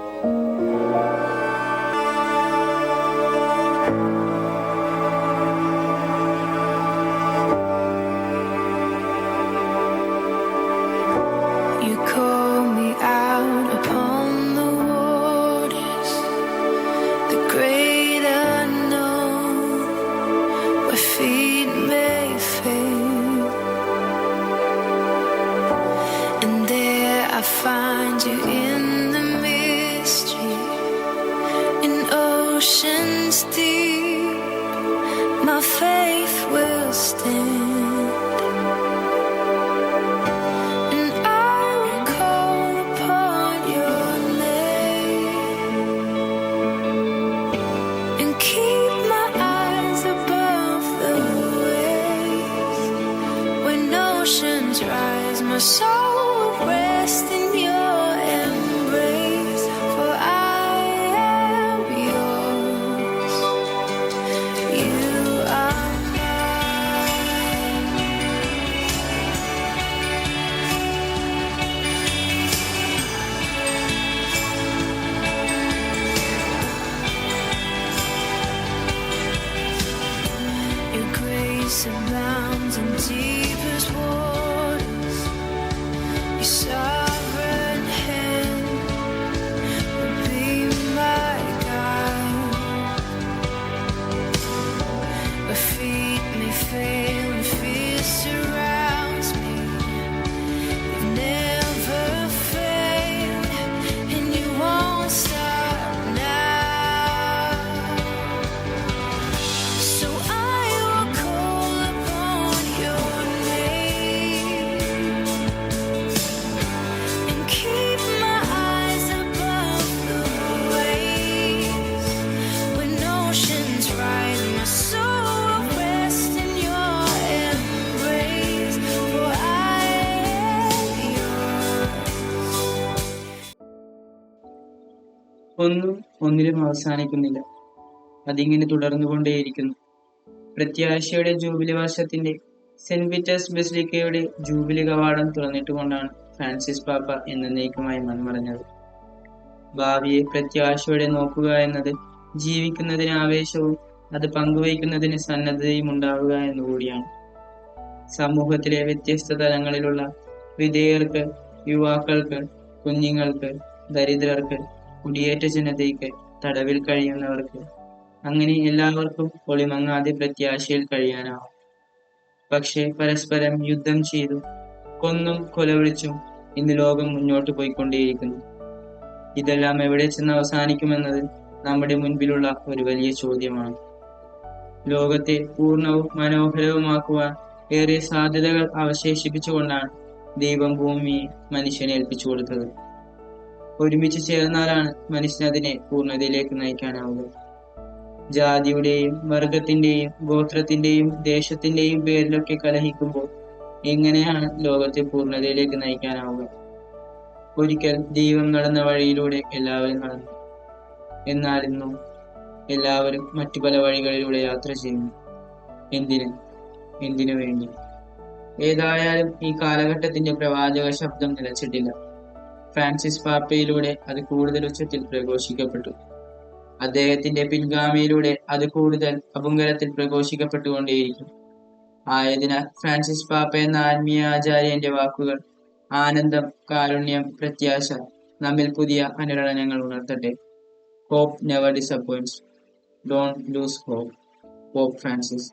S16: You call me out upon the waters, the great unknown, where feet may fail, and there I find you in the mystery, in oceans deep, my faith will stand. My soul will rest in your embrace, for I am yours. You are mine. Your grace abounds in deepest waters. Sovereign
S17: ഒന്നും ഒന്നിലും അവസാനിക്കുന്നില്ല. അതിങ്ങനെ തുടർന്നുകൊണ്ടേയിരിക്കുന്നു. പ്രത്യാശയുടെ jubilee വർഷത്തിന്റെ saint Peter's ബസിലിക്കയുടെ jubilee കവാടം തുറന്നിട്ടുകൊണ്ടാണ് Francis പാപ്പ എന്നേക്കുമായി മൺമറഞ്ഞത്. ഭാവിയെ പ്രത്യാശയോടെ നോക്കുക എന്നത് ജീവിക്കുന്നതിന് ആവേശവും അത് പങ്കുവയ്ക്കുന്നതിന് സന്നദ്ധതയും ഉണ്ടാവുക എന്നുകൂടിയാണ്. സമൂഹത്തിലെ വ്യത്യസ്ത തലങ്ങളിലുള്ള വിധേയർക്ക്, യുവാക്കൾക്ക്, കുഞ്ഞുങ്ങൾക്ക്, ദരിദ്രർക്ക്, കുടിയേറ്റ ജനതയ്ക്ക്, തടവിൽ കഴിയുന്നവർക്ക്, അങ്ങനെ എല്ലാവർക്കും ഒളിമങ്ങാതെ പ്രത്യാശയിൽ കഴിയാനാവും. പക്ഷേ പരസ്പരം യുദ്ധം ചെയ്തും കൊന്നും കൊലവിളിച്ചും ഇന്ന് ലോകം മുന്നോട്ട് പോയിക്കൊണ്ടേയിരിക്കുന്നു. ഇതെല്ലാം എവിടെ ചെന്ന് അവസാനിക്കുമെന്നത് നമ്മുടെ മുൻപിലുള്ള ഒരു വലിയ ചോദ്യമാണ്. ലോകത്തെ പൂർണ്ണവും മനോഹരവുമാക്കുവാൻ ഏറെ സാധ്യതകൾ അവശേഷിപ്പിച്ചുകൊണ്ടാണ് ദൈവം ഭൂമിയെ മനുഷ്യനെ ഏൽപ്പിച്ചു കൊടുത്തത്. ഒരുമിച്ച് ചേർന്നാലാണ് മനുഷ്യനതിനെ പൂർണ്ണതയിലേക്ക് നയിക്കാനാവുക. ജാതിയുടെയും വർഗത്തിന്റെയും ഗോത്രത്തിന്റെയും ദേശത്തിന്റെയും പേരിലൊക്കെ കലഹിക്കുമ്പോൾ എങ്ങനെയാണ് ലോകത്തെ പൂർണ്ണതയിലേക്ക് നയിക്കാനാവുക? ഒരിക്കൽ ദൈവം നടന്ന വഴിയിലൂടെ എല്ലാവരും നടന്നു. എന്നാൽ ഇന്നും എല്ലാവരും മറ്റു പല വഴികളിലൂടെ യാത്ര ചെയ്യുന്നു. എന്തിനു വേണ്ടി? ഏതായാലും ഈ കാലഘട്ടത്തിന്റെ പ്രവാചക ശബ്ദം നിലച്ചിട്ടില്ല. ഫ്രാൻസിസ് പാപ്പയിലൂടെ അത് കൂടുതൽ ഉച്ചത്തിൽ പ്രഘോഷിക്കപ്പെട്ടു. അദ്ദേഹത്തിന്റെ പിൻഗാമിയിലൂടെ അത് കൂടുതൽ അപുങ്കരത്തിൽ പ്രഘോഷിക്കപ്പെട്ടുകൊണ്ടേയിരിക്കും. ആയതിനാൽ ഫ്രാൻസിസ് പാപ്പ എന്ന ആത്മീയ ആചാര്യന്റെ വാക്കുകൾ ആനന്ദം, കാരുണ്യം, പ്രത്യാശ നമ്മിൽ പുതിയ അനുരണനങ്ങൾ ഉണർത്തട്ടെ. Hope never disappoints. Don't lose hope. Pope Francis.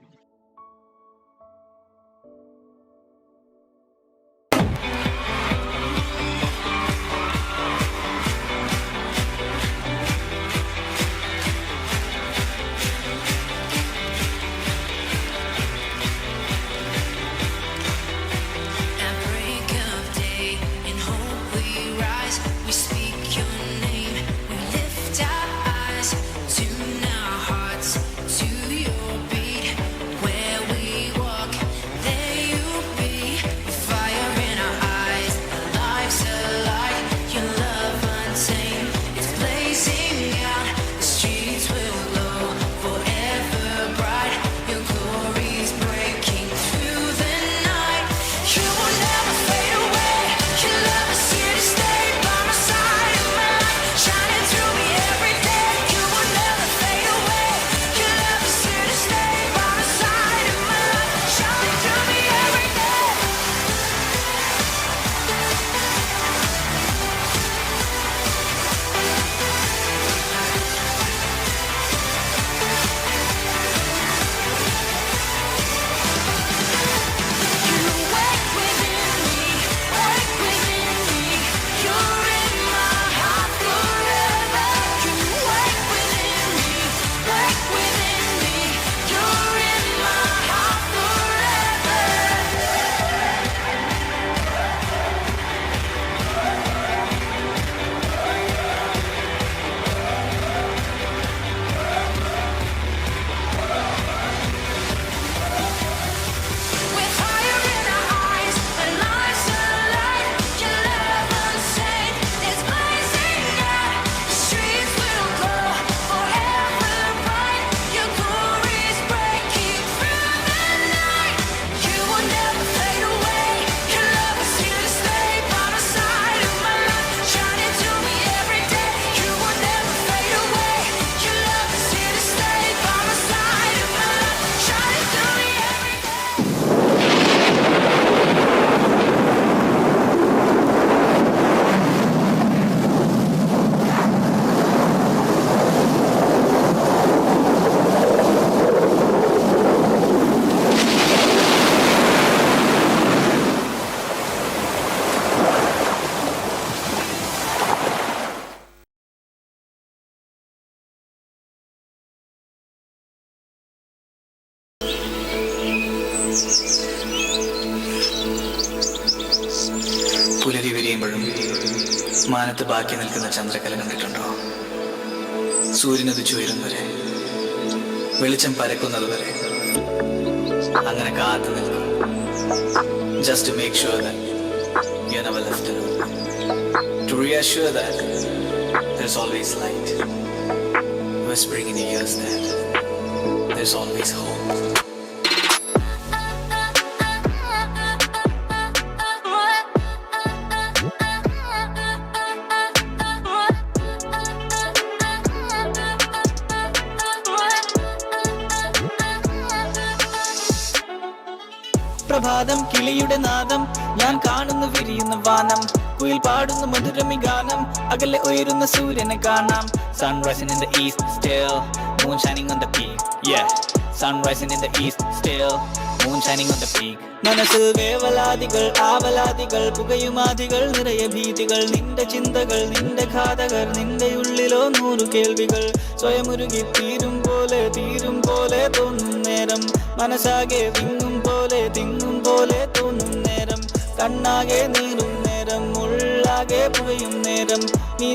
S18: പുലരി വിരിയുമ്പോഴും മാനത്ത് ബാക്കി നിൽക്കുന്ന ചന്ദ്രക്കല കണ്ടിട്ടുണ്ടോ? സൂര്യനുദിച്ചു വരെ, വെളിച്ചം പരക്കുന്നത് വരെ അങ്ങനെ കാത്തു നിൽക്കും. Just to make sure that you're never left alone. To reassure that there's always light. Whispering in your ears that there's always hope.
S19: പ്രഭാതം കിളിയുടെ നാദം ഞാൻ കാണുന്നു വിരിയുന്ന വാനം കുയിൽ പാടുന്നു മധുരമി ഗാനം അകലെ ഉയരുന്ന സൂര്യനെ കാണാം sun rising in the east still moon shining on the peak yeah sun rising in the east still moon shining on the peak മനസ്സിൽ വേവലാതികൾ ആവലാതികൾ പുകയുമാതികൾ നിറയെ ഭീതികൾ നിന്റെ ചിന്തകൾ നിന്റെ ഘാതകർ നിന്റെ ഉള്ളിലോ 100 കേൾവികൾ സ്വയമുരുകി തീരും പോലെ തോന്നും നേരം മനസ്സാകെ വിങ്ങും പോലെ തോന്നും നേരം കണ്ണാകെ നീറും നേരം ഉള്ളാകെ പുകയും നേരം നീ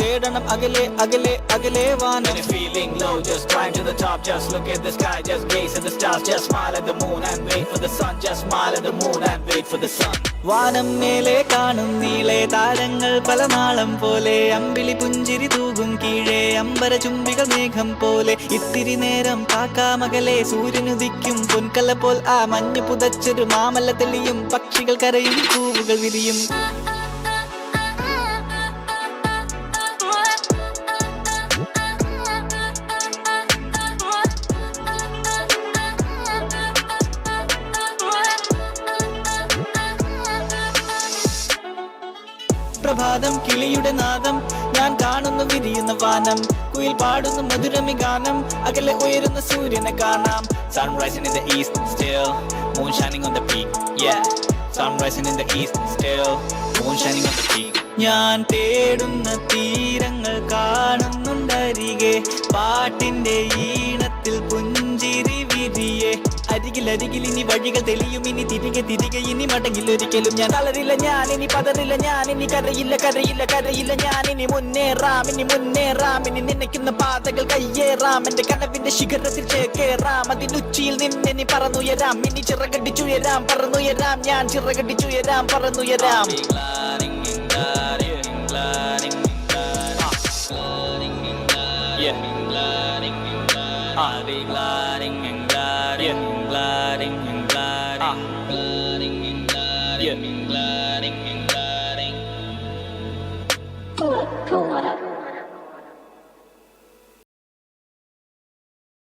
S19: തേടണം അകലെ വാനം feeling low just climb to the top just look at the sky just gaze at the stars just smile at the moon and wait for the sun just smile at the moon and wait for the sun വാനം മേലെ കാണും നീളെ താരങ്ങൾ പല നാളം പോലെ അമ്പിളി പുഞ്ചിരി തൂകും കീഴേ അമ്പര ചുംബികൾ മേഘം പോലെ ഇത്തിരി നേരം കാക്കാമകലെ സൂര്യനുദിക്കും പൊൻകല പോൽ ആ മഞ്ഞു പുതച്ചൊരു മാമല തെളിയും പക്ഷികൾ കരയും പൂവുകൾ വിരിയും പ്രഭാതം കിളിയുടെ നാദം ഞാൻ കാണുന്നു വിരിയുന്ന വാനം കുയിൽ പാടുന്നു മധുരമി ഗാനം അകലെ ഉയരുന്ന സൂര്യനെ കാണാം sun rising in the east still moon shining on the peak yeah sun rising in the east still moon shining on the peak ഞാൻ തേടുന്ന തീരങ്ങൾ കാണുന്നുണ്ടരികെ പാട്ടിന്റെ ഈണത്തിൽ പുഞ്ചിരി വിരിയെ അരികിൽ ഇനി വഴികൾ തെളിയും ഇനി തിരികെ ഇനി മടങ്ങിലൊരിക്കലും ഞാൻ തളരില്ല ഞാൻ ഇനി പതറില്ല ഞാൻ ഇനി കരയില്ല ഞാൻ ഇനി മുന്നേറാം ഇനി നനയ്ക്കുന്ന പാതകൾ കയ്യേറാം എന്റെ കനവിന്റെ ശിഖരത്തിൽ ചേക്കേറാം അതിനുച്ചിയിൽ നിന്നെനി പറന്നുയരാം ഇനി ചിറകടിച്ചുയരാം പറന്നുയരാം ഞാൻ ചിറകടിച്ചുയരാം പറന്നുയരാം
S16: Gliding.